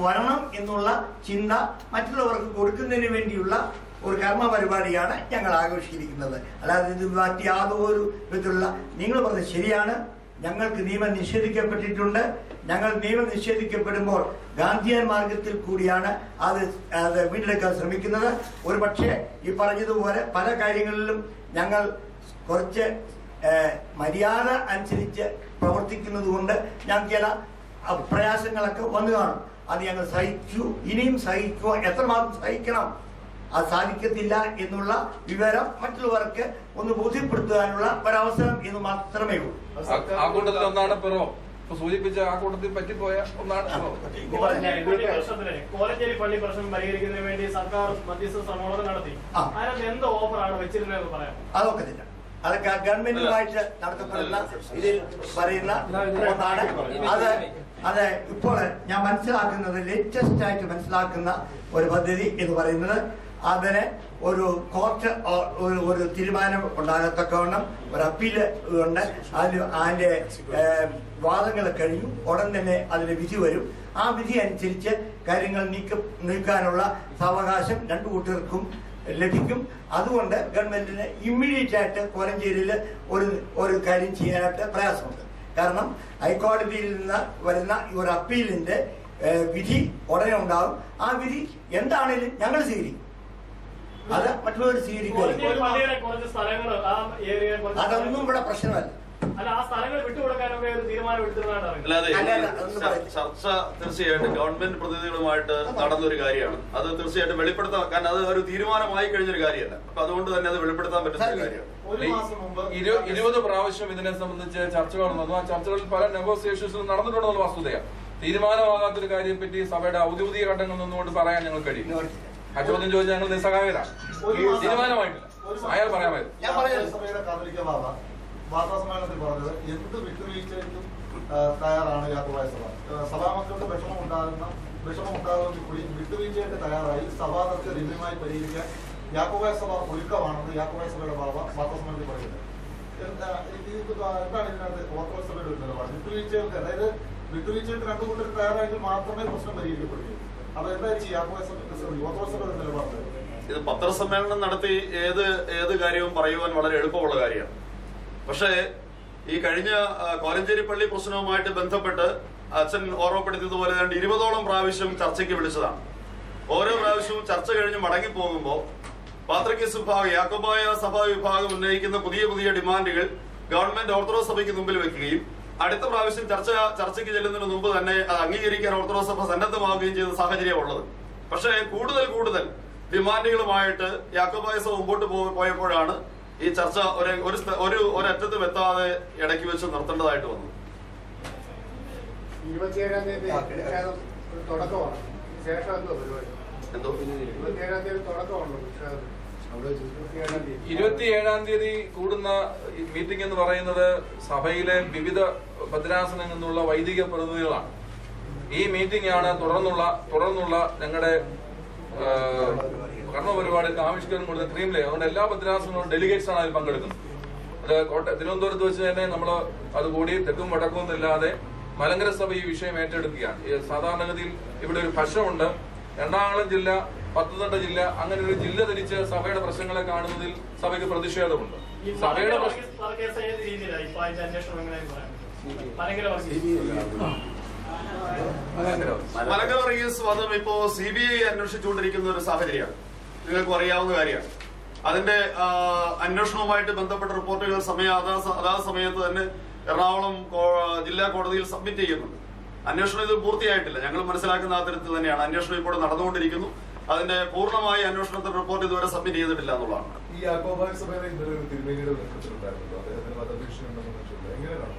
വരണം എന്നുള്ള ചിന്ത മറ്റുള്ളവർക്ക് കൊടുക്കുന്നതിന് വേണ്ടിയുള്ള ഒരു കർമ്മ പരിപാടിയാണ് ഞങ്ങൾ ആഘോഷിച്ചിരിക്കുന്നത്. അല്ലാതെ ഇത് മാറ്റി യാതൊരു വിധത്തിലുള്ള, നിങ്ങൾ പറഞ്ഞത് ശരിയാണ്, ഞങ്ങൾക്ക് നിയമം നിഷേധിക്കപ്പെട്ടിട്ടുണ്ട്. ഞങ്ങൾ നിയമം നിഷേധിക്കപ്പെടുമ്പോൾ ഗാന്ധിയൻ മാർഗത്തിൽ കൂടിയാണ് അത് വീണ്ടെടുക്കാൻ ശ്രമിക്കുന്നത്. ഒരു പക്ഷേ ഈ പറഞ്ഞതുപോലെ പല കാര്യങ്ങളിലും ഞങ്ങൾ കുറച്ച് മര്യാദ അനുസരിച്ച് പ്രവർത്തിക്കുന്നത് കൊണ്ട് ഞങ്ങൾക്ക് ചില പ്രയാസങ്ങളൊക്കെ വന്നു കാണും. അത് ഞങ്ങൾ സഹിച്ചു, ഇനിയും സഹിക്കുക, എത്രമാത്രം സഹിക്കണം, അത് സാധിക്കത്തില്ല എന്നുള്ള വിവരം മറ്റുള്ളവർക്ക് ഒന്ന് ബോധ്യപ്പെടുത്താനുള്ള ഒരവസരം എന്ന് മാത്രമേ ഉള്ളൂ. ആ കൂട്ടത്തിൽ ഒന്നാണ് പിറവം. സൂചിപ്പിച്ച ആ കൂട്ടത്തിൽ പറ്റിപ്പോയ ഒന്നാണ്. കോലഞ്ചേരി പള്ളി പ്രശ്നം പരിഹരിക്കുന്നതിന് വേണ്ടി സർക്കാർ മധ്യസ്ഥ ശ്രമങ്ങൾ നടത്തി. അതിനകത്ത് എന്ത് ഓഫറാണ് വെച്ചിരുന്നതെന്ന് പറയാം? അതൊക്കെ തന്നെ, അതൊക്കെ ഗവൺമെന്റുമായിട്ട് നടത്തപ്പെടുന്ന ഇതിൽ പറയുന്ന ഒന്നാണ്. അത് ഇപ്പോൾ ഞാൻ മനസ്സിലാക്കുന്നത്, ലേറ്റസ്റ്റ് ആയിട്ട് മനസ്സിലാക്കുന്ന ഒരു പദ്ധതി എന്ന് പറയുന്നത്, അതിന് ഒരു കോർട്ട് ഒരു തീരുമാനം ഉണ്ടാകത്തക്കവണ്ണം ഒരു അപ്പീല് ഉണ്ട്. അതിന്റെ വാദങ്ങൾ കഴിഞ്ഞു, ഉടൻ തന്നെ അതിന് വിധി വരും. ആ വിധി അനുസരിച്ച് കാര്യങ്ങൾ നീക്കാനുള്ള സാവകാശം രണ്ടു കൂട്ടർക്കും ലഭിക്കും. അതുകൊണ്ട് ഗവൺമെന്റിന് ഇമ്മീഡിയറ്റ് ആയിട്ട് കോലഞ്ചേരിയിൽ ഒരു കാര്യം ചെയ്യാനായിട്ട് പ്രയാസമുണ്ട്. കാരണം ഹൈക്കോടതിയിൽ നിന്ന് വരുന്ന ഒരു അപ്പീലിന്റെ വിധി ഉടനെ ഉണ്ടാകും. ആ വിധി എന്താണേലും ഞങ്ങൾ സ്വീകരിക്കും, അത് മറ്റുള്ളവർ സ്വീകരിക്കും. അതൊന്നും ഇവിടെ പ്രശ്നമല്ല. ചർച്ച തീർച്ചയായിട്ടും ഗവൺമെന്റ് പ്രതിനിധികളുമായിട്ട് നടന്നൊരു കാര്യമാണ്. അത് തീർച്ചയായിട്ടും വെളിപ്പെടുത്താൻ, കാരണം അത് ഒരു തീരുമാനമായി കഴിഞ്ഞൊരു കാര്യമല്ല. അപ്പൊ അതുകൊണ്ട് തന്നെ അത് വെളിപ്പെടുത്താൻ പറ്റുന്ന ഒരു കാര്യമാണ്. 20 പ്രാവശ്യം ഇതിനെ സംബന്ധിച്ച് ചർച്ചകൾ നടന്നു. ആ ചർച്ചകളിൽ പല നെഗോസിയേഷൻസും നടന്നിട്ടുണ്ടെന്നുള്ള വസ്തുതയാണ്. തീരുമാനമാകാത്തൊരു കാര്യം പറ്റി സഭയുടെ ഔദ്യോഗിക ഘട്ടങ്ങളിൽ നിന്നുകൊണ്ട് പറയാൻ ഞങ്ങൾ കഴിയും. ആ ചോദ്യം ചോദിച്ചാൽ ഞങ്ങൾ നിസ്സഹായരാണ്. തീരുമാനമായിട്ടില്ല, അയാൾ പറയാമായിരുന്നു. വാർത്താസമ്മേളനത്തിൽ പറഞ്ഞത് എന്ത് വിട്ടുവീഴ്ചയ്ക്കും തയ്യാറാണ് യാക്കോബായ സഭ. സഭാമക്കളുടെ വിഷമം ഉണ്ടാകുന്ന കൂടി വിട്ടുവീഴ്ചയ്ക്ക് തയ്യാറായി സഭാതർക്ക ദിവ്യമായി പരിഹരിക്കാൻ യാക്കോബായ സഭ ഒരുക്കമാണെന്ന് യാക്കോബായ സഭയുടെ ബാബ വാർത്താസമ്മേളനത്തിൽ പറയുന്നത്. എന്താണ് ഇതിനകത്ത് ഓർത്തഡോക്സ് സഭയുടെ ഒരു നിലപാട്? വിട്ടുവീഴ്ചകൾക്ക്, അതായത് വിട്ടുവീഴ്ചയ്ക്ക് രണ്ടു കൂട്ടർ തയ്യാറായെങ്കിൽ മാത്രമേ പ്രശ്നം പരിഹരിക്കപ്പെടുകയുള്ളൂ. അത് എന്തായിരിക്കും യാക്കോബായ ഓർത്തഡോക്സ് സഭയുടെ നിലപാട്? ഇത് പത്രസമ്മേളനം നടത്തി ഏത് കാര്യവും പറയുവാൻ വളരെ എളുപ്പമുള്ള കാര്യമാണ്. പക്ഷേ ഈ കഴിഞ്ഞ കോലഞ്ചേരി പള്ളി പ്രശ്നവുമായിട്ട് ബന്ധപ്പെട്ട് അച്ഛൻ ഓർമ്മപ്പെടുത്തിയതുപോലെ 20ഓളം പ്രാവശ്യം ചർച്ചയ്ക്ക് വിളിച്ചതാണ്. ഓരോ പ്രാവശ്യവും ചർച്ച കഴിഞ്ഞ് മടങ്ങി പോകുമ്പോൾ പാത്രികീസ് വിഭാഗം, യാക്കോബായ സഭാ വിഭാഗം ഉന്നയിക്കുന്ന പുതിയ ഡിമാൻഡുകൾ ഗവൺമെന്റ് ഓർത്തഡോക്സ് സഭയ്ക്ക് മുമ്പിൽ വെക്കുകയും അടുത്ത പ്രാവശ്യം ചർച്ചയ്ക്ക് ചെല്ലുന്നതിന് മുമ്പ് തന്നെ അത് അംഗീകരിക്കാൻ ഓർത്തഡോക്സ് സഭ സന്നദ്ധമാവുകയും ചെയ്ത സാഹചര്യം ഉള്ളത്. പക്ഷേ കൂടുതൽ ഡിമാൻഡുകളുമായിട്ട് യാക്കോബായ സഭ മുമ്പോട്ട് പോയപ്പോഴാണ് ഈ ചർച്ച ഒരറ്റത്തും എത്താതെ ഇടയ്ക്ക് വെച്ച് നിർത്തേണ്ടതായിട്ട് വന്നു. 27-ാം തീയതി തുടക്കമാണ്. ശേഷം എന്തോ പരിപാടി? 27-ാം തീയതി തുടക്കമാണല്ലോ. 27-ാം തീയതി കൂടുന്ന മീറ്റിംഗ് എന്ന് പറയുന്നത് സഭയിലെ വിവിധ ഭദ്രാസനങ്ങളിൽ നിന്നുള്ള വൈദിക പ്രതിനിധികളാണ്. ഈ മീറ്റിംഗ് ആണ് തുടർന്നുള്ള ഞങ്ങളുടെ കർമ്മ പരിപാടിക്ക് ആവിഷ്കരണം കൊടുത്ത ക്രീംലേ. അതുകൊണ്ട് എല്ലാ ഭദ്രാസനങ്ങളും ഡെലിഗേറ്റ്സ് ആണ് അതിൽ പങ്കെടുക്കുന്നത്. അത് തിരുവനന്തപുരത്ത് വെച്ച് തന്നെ നമ്മൾ അത് കൂടി തെക്കും വടക്കും ഇല്ലാതെ മലങ്കര സഭ ഈ വിഷയം ഏറ്റെടുക്കുകയാണ്. സാധാരണഗതിയിൽ ഇവിടെ ഒരു ഭക്ഷണമുണ്ട്. എറണാകുളം ജില്ല, പത്തനംതിട്ട ജില്ല, അങ്ങനെ ഒരു ജില്ല തിരിച്ച് സഭയുടെ പ്രശ്നങ്ങളെ കാണുന്നതിൽ സഭയ്ക്ക് പ്രതിഷേധമുണ്ട്. ഈ സഭയുടെ കേസ് ഏത് രീതിയിലാണ് ഇപ്പൊ അതിന്റെ അന്വേഷണം എങ്ങനെയാണെന്ന് പറയാൻ പറ്റും? മലങ്കര മലങ്കര വർഗീസ് വധം ഇപ്പോ CBI അന്വേഷിച്ചുകൊണ്ടിരിക്കുന്ന ഒരു സാഹചര്യമാണ്. നിങ്ങൾക്കും അറിയാവുന്ന കാര്യമാണ്. അതിന്റെ അന്വേഷണവുമായിട്ട് ബന്ധപ്പെട്ട റിപ്പോർട്ടുകൾ അതാ സമയത്ത് തന്നെ എറണാകുളം ജില്ലാ കോടതിയിൽ സബ്മിറ്റ് ചെയ്യുന്നുണ്ട്. അന്വേഷണം ഇത് പൂർത്തിയായിട്ടില്ല. ഞങ്ങൾ മനസ്സിലാക്കുന്ന ആ തരത്തിൽ തന്നെയാണ്. അന്വേഷണം ഇപ്പോൾ നടന്നുകൊണ്ടിരിക്കുന്നു. അതിന്റെ പൂർണ്ണമായ അന്വേഷണത്തിന്റെ റിപ്പോർട്ട് ഇതുവരെ സബ്മിറ്റ് ചെയ്തിട്ടില്ല എന്നുള്ളതാണ്. ഈ യാക്കോബായ സഭയുടെ ഇന്നലെ ഒരു തിരുമേനിയുടെ നേതൃത്വത്തിലുണ്ടായിരുന്നല്ലോ, അദ്ദേഹത്തിന് വധഭീഷണി ഉണ്ടെന്ന് വെച്ചിട്ടുണ്ട്. എങ്ങനെയാണ്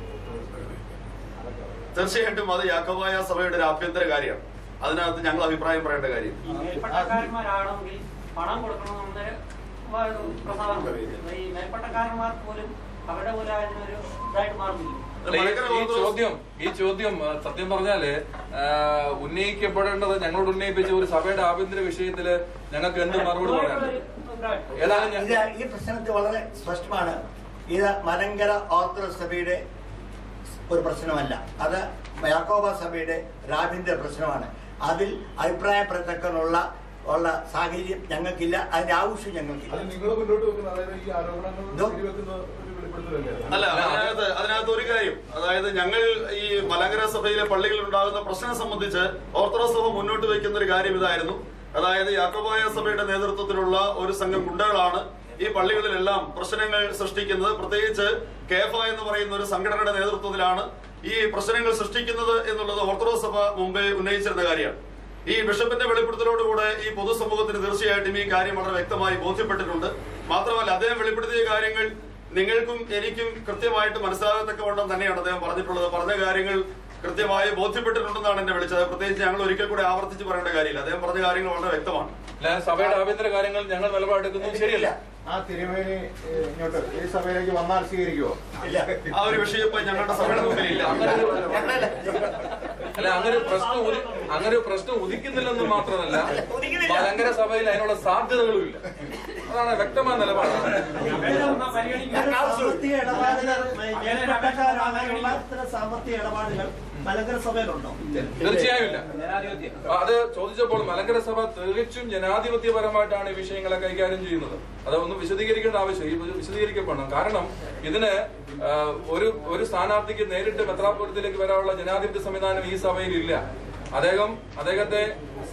തീർച്ചയായിട്ടും അത് യാക്കോബായ സഭയുടെ ഒരു ആഭ്യന്തര കാര്യമാണ്. അതിനകത്ത് ഞങ്ങൾ അഭിപ്രായം പറയേണ്ട കാര്യം മേൽപ്പട്ടക്കാരന്മാരാണെങ്കിൽ പണം കൊടുക്കണമെന്ന് പ്രസാദം ഈ മേൽപ്പട്ടക്കാരന്മാർ പോലും അവരുടെ പോലെ ഒരു ഇതായിട്ട് മാറുന്നില്ല. ഈ ചോദ്യം സത്യം പറഞ്ഞാല് ഉന്നയിക്കപ്പെടേണ്ടത് ഞങ്ങളോട് ഉന്നയിപ്പിച്ച ഒരു സഭയുടെ ആഭ്യന്തര വിഷയത്തില് ഞങ്ങൾക്ക് എന്ത് മറുപടി പറയാൻ? ഈ പ്രശ്നത്തിൽ വളരെ സ്പഷ്ടമാണ്. ഇത് മലങ്കര ഓർത്തഡോക്സ് സഭയുടെ ഒരു പ്രശ്നമല്ല, അത് യാക്കോബ സഭയുടെ ആഭ്യന്തര പ്രശ്നമാണ്. അതിൽ അഭിപ്രായപ്പെടത്തക്കുള്ള സാഹചര്യം ഞങ്ങൾക്കില്ല, അതിന്റെ ആവശ്യം ഞങ്ങൾക്കില്ല. നിങ്ങൾ മുന്നോട്ട് വെക്കുന്ന അതായത് ഈ ആരോപണങ്ങൾ ശരിവെക്കുന്ന ഒരു വെളിപ്പെടുത്തലല്ലേ? അല്ല, അതിനകത്ത് ഒരു കാര്യം, അതായത് ഞങ്ങൾ ഈ മലങ്കര സഭയിലെ പള്ളികളിൽ ഉണ്ടാകുന്ന പ്രശ്നം സംബന്ധിച്ച് ഓർത്തഡോക്സ് സഭ മുന്നോട്ട് വയ്ക്കുന്ന ഒരു കാര്യം ഇതായിരുന്നു. അതായത് യാക്കോബായ സഭയുടെ നേതൃത്വത്തിലുള്ള ഒരു സംഘം ഗുണ്ടകളാണ് ഈ പള്ളികളിലെല്ലാം പ്രശ്നങ്ങൾ സൃഷ്ടിക്കുന്നത്. പ്രത്യേകിച്ച് കേഫ എന്ന് പറയുന്ന ഒരു സംഘടനയുടെ നേതൃത്വത്തിലാണ് ഈ പ്രശ്നങ്ങൾ സൃഷ്ടിക്കുന്നത് എന്നുള്ളത് ഓർത്തഡോക്സ് സഭ മുമ്പേ ഉന്നയിച്ചിരുന്ന കാര്യമാണ്. ഈ ബിഷപ്പിന്റെ വെളിപ്പെടുത്തലോടുകൂടെ ഈ പൊതുസമൂഹത്തിന് തീർച്ചയായിട്ടും ഈ കാര്യം വളരെ വ്യക്തമായി ബോധ്യപ്പെട്ടിട്ടുണ്ട്. മാത്രമല്ല, അദ്ദേഹം വെളിപ്പെടുത്തിയ കാര്യങ്ങൾ നിങ്ങൾക്കും എനിക്കും കൃത്യമായിട്ട് മനസ്സിലാകത്തക്കവണ്ണം തന്നെയാണ് അദ്ദേഹം പറഞ്ഞിട്ടുള്ളത്. പറഞ്ഞ കാര്യങ്ങൾ കൃത്യമായി ബോധ്യപ്പെട്ടിട്ടുണ്ടെന്നാണ് എന്നെ വിളിച്ചത്. പ്രത്യേകിച്ച് ഞങ്ങൾ ഒരിക്കൽ കൂടെ ആവർത്തിച്ച് പറയേണ്ട കാര്യമില്ല. അദ്ദേഹം പറഞ്ഞ കാര്യങ്ങൾ വളരെ വ്യക്തമാണ്. സഭയുടെ ആഭ്യന്തര കാര്യങ്ങൾ ഞങ്ങൾ നിലപാടെടുക്കുന്നത് ശരിയല്ല. ആ തിരുമേനി ഇങ്ങോട്ട് ഈ സഭയിലേക്ക് വന്നാൽ സ്വീകരിക്കുമോ? ആ ഒരു വിഷയം ഇപ്പൊ ഞങ്ങളുടെ സഭയുടെ മുമ്പിലില്ല. അല്ല, അങ്ങനെ ഒരു പ്രശ്നം ഉദിക്കുന്നില്ലെന്ന് മാത്രമല്ല, മലങ്കര സഭയിൽ അതിനുള്ള സാധ്യതകളും ഇല്ല. അതാണ് വ്യക്തമായ നിലപാടാണ്. സാമ്പത്തിക ഇടപാടുകൾ മലങ്കര സഭയിലുണ്ടോ? തീർച്ചയായും ഇല്ല. അത് ചോദിച്ചപ്പോൾ മലങ്കര സഭ തികച്ചും ജനാധിപത്യപരമായിട്ടാണ് ഈ വിഷയങ്ങളെ കൈകാര്യം ചെയ്യുന്നത്. അത് ഒന്ന് വിശദീകരിക്കേണ്ട ആവശ്യം വിശദീകരിക്കപ്പെടണം. കാരണം ഇതിന് ഒരു സ്ഥാനാർത്ഥിക്ക് നേരിട്ട് മെത്രാപ്പൊലിത്തയിലേക്ക് വരാനുള്ള ജനാധിപത്യ സംവിധാനം ഈ സഭയിൽ ഇല്ല. അദ്ദേഹത്തെ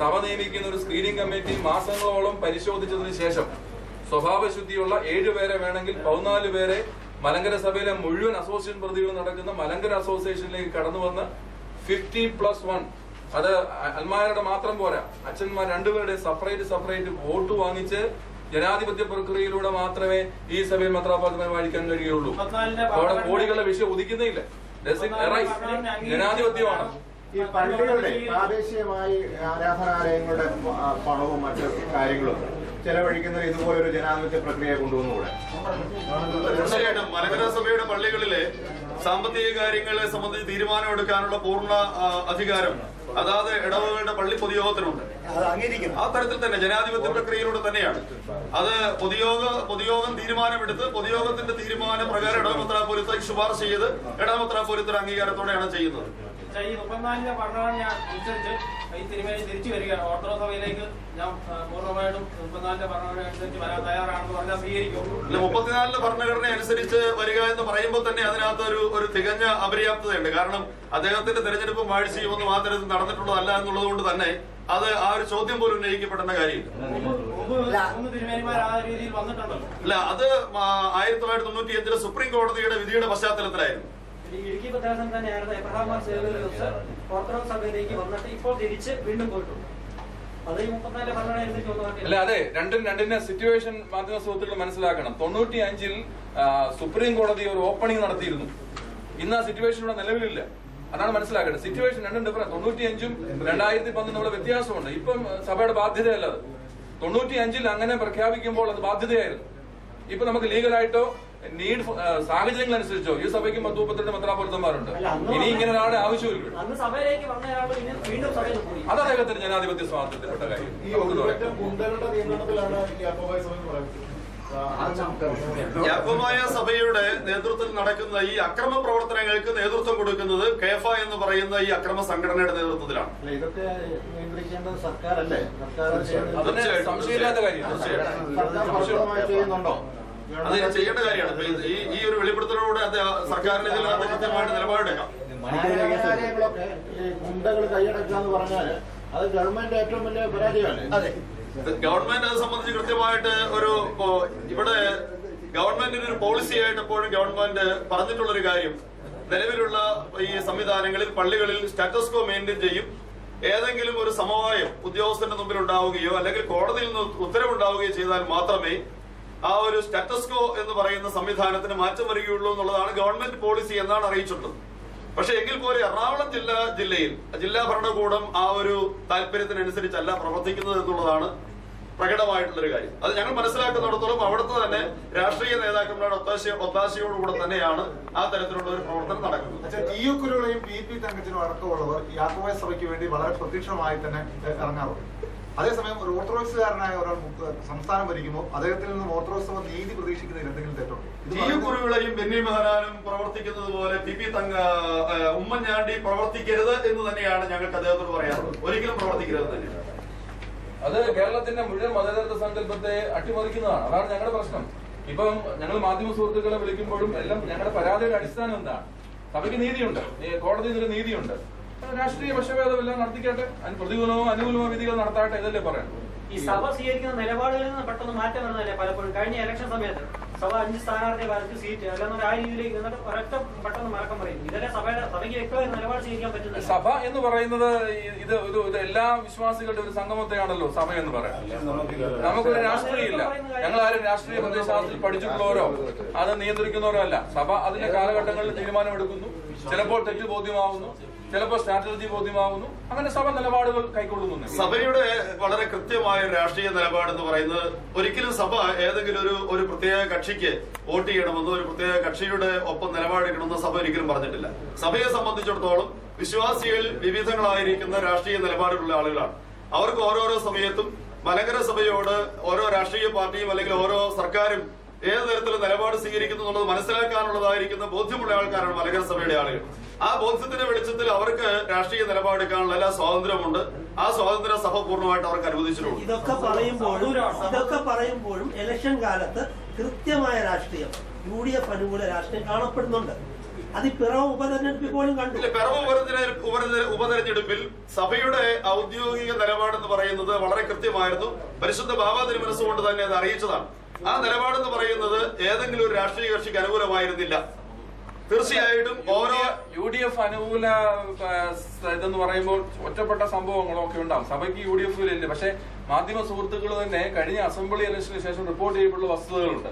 സഭ നിയമിക്കുന്ന ഒരു സ്ക്രീനിംഗ് കമ്മിറ്റി മാസങ്ങളോളം പരിശോധിച്ചതിന് ശേഷം സ്വഭാവശുദ്ധിയുള്ള 7 പേരെ വേണമെങ്കിൽ 14 പേരെ മലങ്കര സഭയിലെ മുഴുവൻ അസോസിയേഷൻ പ്രതികളും നടക്കുന്ന മലങ്കര അസോസിയേഷനിലേക്ക് കടന്നു വന്ന് 50+1, അത് അൽമാരുടെ മാത്രം പോരാ, അച്ഛന്മാർ 2 പേരുടെ സെപ്പറേറ്റ് വോട്ട് വാങ്ങിച്ച് ജനാധിപത്യ പ്രക്രിയയിലൂടെ മാത്രമേ ഈ സഭയിൽ മെത്രാപ്പൊലീത്തമാരെ വാഴിക്കാൻ കഴിയുള്ളൂ. അവിടെ കോടികളുടെ വിഷയം ഉദിക്കുന്നേയില്ല. ജനാധിപത്യമാണ്. ഈ പള്ളികളുടെ പ്രാദേശികമായി ആരാധനാലയങ്ങളുടെ പണവും മറ്റു കാര്യങ്ങളും ചെലവഴിക്കുന്നത് ഇതുപോലൊരു ജനാധിപത്യ പ്രക്രിയ കൊണ്ടുവന്നുകൂടെ? തീർച്ചയായിട്ടും മലങ്കര സഭയുടെ പള്ളികളിലെ സാമ്പത്തിക കാര്യങ്ങളെ സംബന്ധിച്ച് തീരുമാനമെടുക്കാനുള്ള പൂർണ്ണ അധികാരം അതാത് ഇടവകളുടെ പള്ളി പൊതുയോഗത്തിനുണ്ട്. ആ തരത്തിൽ തന്നെ ജനാധിപത്യ പ്രക്രിയയിലൂടെ തന്നെയാണ് അത് പൊതുയോഗം തീരുമാനമെടുത്ത് പൊതുയോഗത്തിന്റെ തീരുമാന പ്രകാരം ഇടവമെത്രാപ്പൊലീത്ത ശുപാർശ ചെയ്ത് ഇടവമെത്രാപ്പൊലീത്തയുടെ അംഗീകാരത്തോടെയാണ് ചെയ്യുന്നത്. ഈ 34 ഭരണഘടന അനുസരിച്ച് ഈ തിരുമേനി തിരിച്ചു വരികയാണ് ഓർത്തഡോക്സ് സഭയിലേക്ക്. ഞാൻ പൂർണ്ണമായിട്ടും 34 ഭരണഘടന അനുസരിച്ച് വരാൻ തയ്യാറാണെന്ന് പറഞ്ഞാൽ സ്വീകരിക്കും. 34 ഭരണഘടന അനുസരിച്ച് വരിക എന്ന് പറയുമ്പോൾ തന്നെ അതിനകത്ത് ഒരു തികഞ്ഞ അപര്യാപ്തതയുണ്ട്. കാരണം അദ്ദേഹത്തിന്റെ തെരഞ്ഞെടുപ്പും വാഴ്ചയും ഒന്നും ആ തരത്തിൽ നടന്നിട്ടുള്ളതല്ല എന്നുള്ളത് കൊണ്ട് തന്നെ അത് ആ ഒരു ചോദ്യം പോലും ഉന്നയിക്കപ്പെടേണ്ട കാര്യമില്ല. തിരുമേനിമാർ ആ രീതിയിൽ വന്നിട്ടുണ്ടല്ലോ. അല്ല, അത് 1995 സുപ്രീം കോടതിയുടെ വിധിയുടെ പശ്ചാത്തലത്തിലായിരുന്നു. ഇടുക്കി പ്രദേശം തന്നെയായിരുന്നു എബ്രഹാം മാർ സേവകർ ഓർത്തഡോക്സ് സഭയിലേക്ക് വന്നിട്ട് ഇപ്പോൾ തിരിച്ച് വീണ്ടും പോയിട്ടുണ്ട്. അത് ഈ 34 ഭരണഘടന അനുസരിച്ച് ഒന്നും അല്ല. അതെ, രണ്ടിന്റെ സിറ്റുവേഷൻ മാധ്യമ സുഹൃത്തുക്കൾ മനസ്സിലാക്കണം. 95-ൽ സുപ്രീം കോടതി ഒരു ഓപ്പണിംഗ് നടത്തിയിരുന്നു. ഇന്ന് ആ സിറ്റുവേഷൻ ഇവിടെ നിലവിലില്ല. അതാണ് മനസ്സിലാക്കേണ്ടത്. സിറ്റുവേഷൻ രണ്ടും ഡിഫറൻസ്. 95-ഉം 2011 വ്യത്യാസമുണ്ട്. ഇപ്പം സഭയുടെ ബാധ്യതയല്ല അത്. 95-ൽ അങ്ങനെ പ്രഖ്യാപിക്കുമ്പോൾ അത് ബാധ്യതയായിരുന്നു. ഇപ്പൊ നമുക്ക് ലീഗലായിട്ടോ സാഹചര്യങ്ങൾ അനുസരിച്ചോ ഈ സഭയ്ക്ക് 32 മെത്രാപ്പൊലീത്തമാരുണ്ട്. ഇനി ഇങ്ങനെ ഒരാളുടെ ആവശ്യമില്ല. അത് അദ്ദേഹത്തിന് ജനാധിപത്യ സ്വാതന്ത്ര്യത്തിൽപ്പെട്ട കാര്യം. യാക്കോബായ സഭയുടെ നേതൃത്വത്തിൽ നടക്കുന്ന ഈ അക്രമ പ്രവർത്തനങ്ങൾക്ക് നേതൃത്വം കൊടുക്കുന്നത് കേഫ എന്ന് പറയുന്ന ഈ അക്രമ സംഘടനയുടെ നേതൃത്വത്തിലാണ്. ഇതൊക്കെ നിയന്ത്രിക്കേണ്ടത് സർക്കാരല്ലേ? സംശയമില്ലാത്ത കാര്യം. ചെയ്യുന്നുണ്ടോ? അത് ചെയ്യേണ്ട കാര്യമാണ്. ഈ ഒരു വെളിപ്പെടുത്തലോടെ അത് സർക്കാരിന് ഇതിനകത്ത് കൃത്യമായിട്ട് നിലപാടെടുക്കാം. കാര്യങ്ങളൊക്കെ ഈ ഗുണ്ടകൾ കൈയടക്കുക എന്ന് പറഞ്ഞാൽ അത് ഗവൺമെന്റ് ഏറ്റവും വലിയ പരാജയമല്ലേ? അതെ, ഗവൺമെന്റ് അത് സംബന്ധിച്ച് കൃത്യമായിട്ട് ഇവിടെ ഗവൺമെന്റിന് ഒരു പോളിസി ആയിട്ട് എപ്പോഴും ഗവൺമെന്റ് പറഞ്ഞിട്ടുള്ളൊരു കാര്യം, നിലവിലുള്ള ഈ സംവിധാനങ്ങളിൽ പള്ളികളിൽ സ്റ്റാറ്റസ് കോ മെയിൻറ്റെയിൻ ചെയ്യും. ഏതെങ്കിലും ഒരു സമവായം ഉദ്യോഗസ്ഥന്റെ മുമ്പിൽ ഉണ്ടാവുകയോ അല്ലെങ്കിൽ കോടതിയിൽ നിന്ന് ഉത്തരവുണ്ടാവുകയോ ചെയ്താൽ മാത്രമേ ആ ഒരു സ്റ്റാറ്റസ് കോ എന്ന് പറയുന്ന സംവിധാനത്തിന് മാറ്റം വരികയുള്ളൂ എന്നുള്ളതാണ് ഗവൺമെന്റ് പോളിസി എന്നാണ് അറിയിച്ചിട്ടുള്ളത്. പക്ഷെ എങ്കിൽ പോലും എറണാകുളം ജില്ലയിൽ ജില്ലാ ഭരണകൂടം ആ ഒരു താല്പര്യത്തിനനുസരിച്ചല്ല പ്രവർത്തിക്കുന്നത് എന്നുള്ളതാണ് പ്രകടമായിട്ടുള്ളൊരു കാര്യം. അത് ഞങ്ങൾ മനസ്സിലാക്കുന്നിടത്തോളം അവിടുത്തെ തന്നെ രാഷ്ട്രീയ നേതാക്കന്മാരുടെ ഒത്താശയോടുകൂടെ തന്നെയാണ് ആ തരത്തിലുള്ള ഒരു പ്രവർത്തനം നടക്കുന്നത്. ടി.യു. കുരുവിളയും പി.പി. തങ്കച്ചനും അടക്കമുള്ളവർ യാക്കോബായ സഭയ്ക്ക് വേണ്ടി വളരെ പ്രത്യക്ഷമായി തന്നെ ഇറങ്ങാറുണ്ട്. അതേസമയം ഒരു ഓർത്തഡോക്സുകാരനായ ഒരാൾ സംസ്ഥാനം ഭരിക്കുമ്പോൾ അദ്ദേഹത്തിൽ നിന്നും ഓർത്തഡോക്സ് സഭ നീതി പ്രതീക്ഷിക്കുന്നതിൽ എന്തെങ്കിലും തെറ്റുണ്ട്? ടി.യു. കുരുവിളയും ബെന്നി ബെഹനാനും പ്രവർത്തിക്കുന്നത് പോലെ പി.പി. ഉമ്മൻചാണ്ടി പ്രവർത്തിക്കരുത് എന്ന് തന്നെയാണ് ഞങ്ങൾക്ക് അദ്ദേഹത്തോട് പറയാറുള്ളത്. ഒരിക്കലും പ്രവർത്തിക്കരുത് തന്നെയാണ്. അത് കേരളത്തിന്റെ മുഴുവൻ മതേതരത്വ സങ്കല്പത്തെ അട്ടിമറിക്കുന്നതാണ്. അതാണ് ഞങ്ങളുടെ പ്രശ്നം. ഇപ്പം ഞങ്ങൾ മാധ്യമ സുഹൃത്തുക്കളെ വിളിക്കുമ്പോഴും എല്ലാം ഞങ്ങളുടെ പരാതിയുടെ അടിസ്ഥാനം എന്താണ്? സഭയ്ക്ക് നീതിയുണ്ട്, കോടതിയിൽ ഒരു നീതിയുണ്ട്, രാഷ്ട്രീയ പക്ഷഭേദമെല്ലാം നടത്തിക്കട്ടെ, അതിന് പ്രതികൂലമോ അനുകൂലമോ വിധികൾ നടത്താട്ടെ, ഇതല്ലേ പറയാം. ഈ സഭ സ്വീകരിക്കുന്ന നിലപാടുകളിൽ നിന്ന് പെട്ടെന്ന് മാറ്റം വരുന്നതല്ലേ പലപ്പോഴും. കഴിഞ്ഞ ഇലക്ഷൻ സമയത്ത് സഭ 5 സ്ഥാനാർത്ഥിയെ വരച്ച് സീറ്റ് അല്ലെന്നൊരു ആ രീതിയിലേക്ക് എന്നിട്ട് ഒരൊറ്റ പെട്ടെന്ന് മറക്കം പറയും. ഇതല്ലേ സഭയ്ക്ക് വ്യക്തമായി നിലപാട് സ്വീകരിക്കാൻ പറ്റുന്നത്. സഭ എന്ന് പറയുന്നത് ഇത് എല്ലാ വിശ്വാസികളുടെ ഒരു സംഗമത്തെയാണല്ലോ സഭ എന്ന് പറയുന്നത്. നമുക്കൊരു രാഷ്ട്രീയം ഇല്ല. ഞങ്ങൾ ആരും രാഷ്ട്രീയ പ്രത്യയശാസ്ത്രത്തിൽ പഠിച്ചിട്ടുള്ളവരോ അത് നിയന്ത്രിക്കുന്നവരോ അല്ല. സഭ അതിന്റെ കാലഘട്ടങ്ങളിൽ തീരുമാനമെടുക്കുന്നു. ചിലപ്പോൾ തെറ്റ് ബോധ്യമാവുന്നു, ചിലപ്പോൾ സ്ട്രാറ്റജി ബോധ്യമാവുന്നു. അങ്ങനെ സഭ നിലപാടുകൾ കൈക്കൊള്ളുന്നു. സഭയുടെ വളരെ കൃത്യമായ രാഷ്ട്രീയ നിലപാട് എന്ന് പറയുന്നത് ഒരിക്കലും സഭ ഏതെങ്കിലും ഒരു പ്രത്യേക കക്ഷിക്ക് വോട്ട് ചെയ്യണമെന്നോ ഒരു പ്രത്യേക കക്ഷിയുടെ ഒപ്പം നിലപാടെടുക്കണമെന്നോ സഭ ഒരിക്കലും പറഞ്ഞിട്ടില്ല. സഭയെ സംബന്ധിച്ചിടത്തോളം വിശ്വാസികൾ വിവിധങ്ങളായിരിക്കുന്ന രാഷ്ട്രീയ നിലപാടുകളുള്ള ആളുകളാണ്. അവർക്ക് ഓരോരോ സമയത്തും മലങ്കര സഭയോട് ഓരോ രാഷ്ട്രീയ പാർട്ടിയും അല്ലെങ്കിൽ ഓരോ സർക്കാരും ഏത് തരത്തിലുള്ള നിലപാട് സ്വീകരിക്കുന്നു എന്നുള്ളത് മനസ്സിലാക്കാനുള്ളതായിരിക്കുന്ന ബോധ്യമുള്ള ആൾക്കാരാണ് മലങ്കര സഭയുടെ ആളുകൾ. ആ ബോധ്യത്തിന്റെ വെളിച്ചത്തിൽ അവർക്ക് രാഷ്ട്രീയ നിലപാടെടുക്കാനുള്ള എല്ലാ സ്വാതന്ത്ര്യമുണ്ട്. ആ സ്വാതന്ത്ര്യം സഭ പൂർണ്ണമായിട്ട് അവർക്ക് അനുവദിച്ചിട്ടുണ്ട്. ഇതൊക്കെ പറയുമ്പോഴും ഇലക്ഷൻ കാലത്ത് കൃത്യമായ രാഷ്ട്രീയം UDF അനുകൂല രാഷ്ട്രീയം കാണപ്പെടുന്നുണ്ട്. അത് പിറവ ഉപതെരഞ്ഞെടുപ്പിൽ പോലും കണ്ടു. പിറവ ഉപതെരഞ്ഞെടുപ്പിൽ സഭയുടെ ഔദ്യോഗിക നിലപാടെന്ന് പറയുന്നത് വളരെ കൃത്യമായിരുന്നു. പരിശുദ്ധ ബാബ തിരുമനസ്സുകൊണ്ട് തന്നെ അത് അറിയിച്ചതാണ്. ആ നിലപാടെന്ന് പറയുന്നത് ഏതെങ്കിലും ഒരു രാഷ്ട്രീയ കക്ഷിക്ക് അനുകൂലമായിരുന്നില്ല. തീർച്ചയായിട്ടും ഓരോ UDF അനുകൂല ഇതെന്ന് പറയുമ്പോൾ ഒറ്റപ്പെട്ട സംഭവങ്ങളൊക്കെ ഉണ്ടാവും. സഭയ്ക്ക് UDF-ലില്ല. പക്ഷെ മാധ്യമ സുഹൃത്തുക്കൾ തന്നെ കഴിഞ്ഞ അസംബ്ലി ഇലക്ഷന് ശേഷം റിപ്പോർട്ട് ചെയ്യപ്പെട്ടുള്ള വസ്തുതകളുണ്ട്.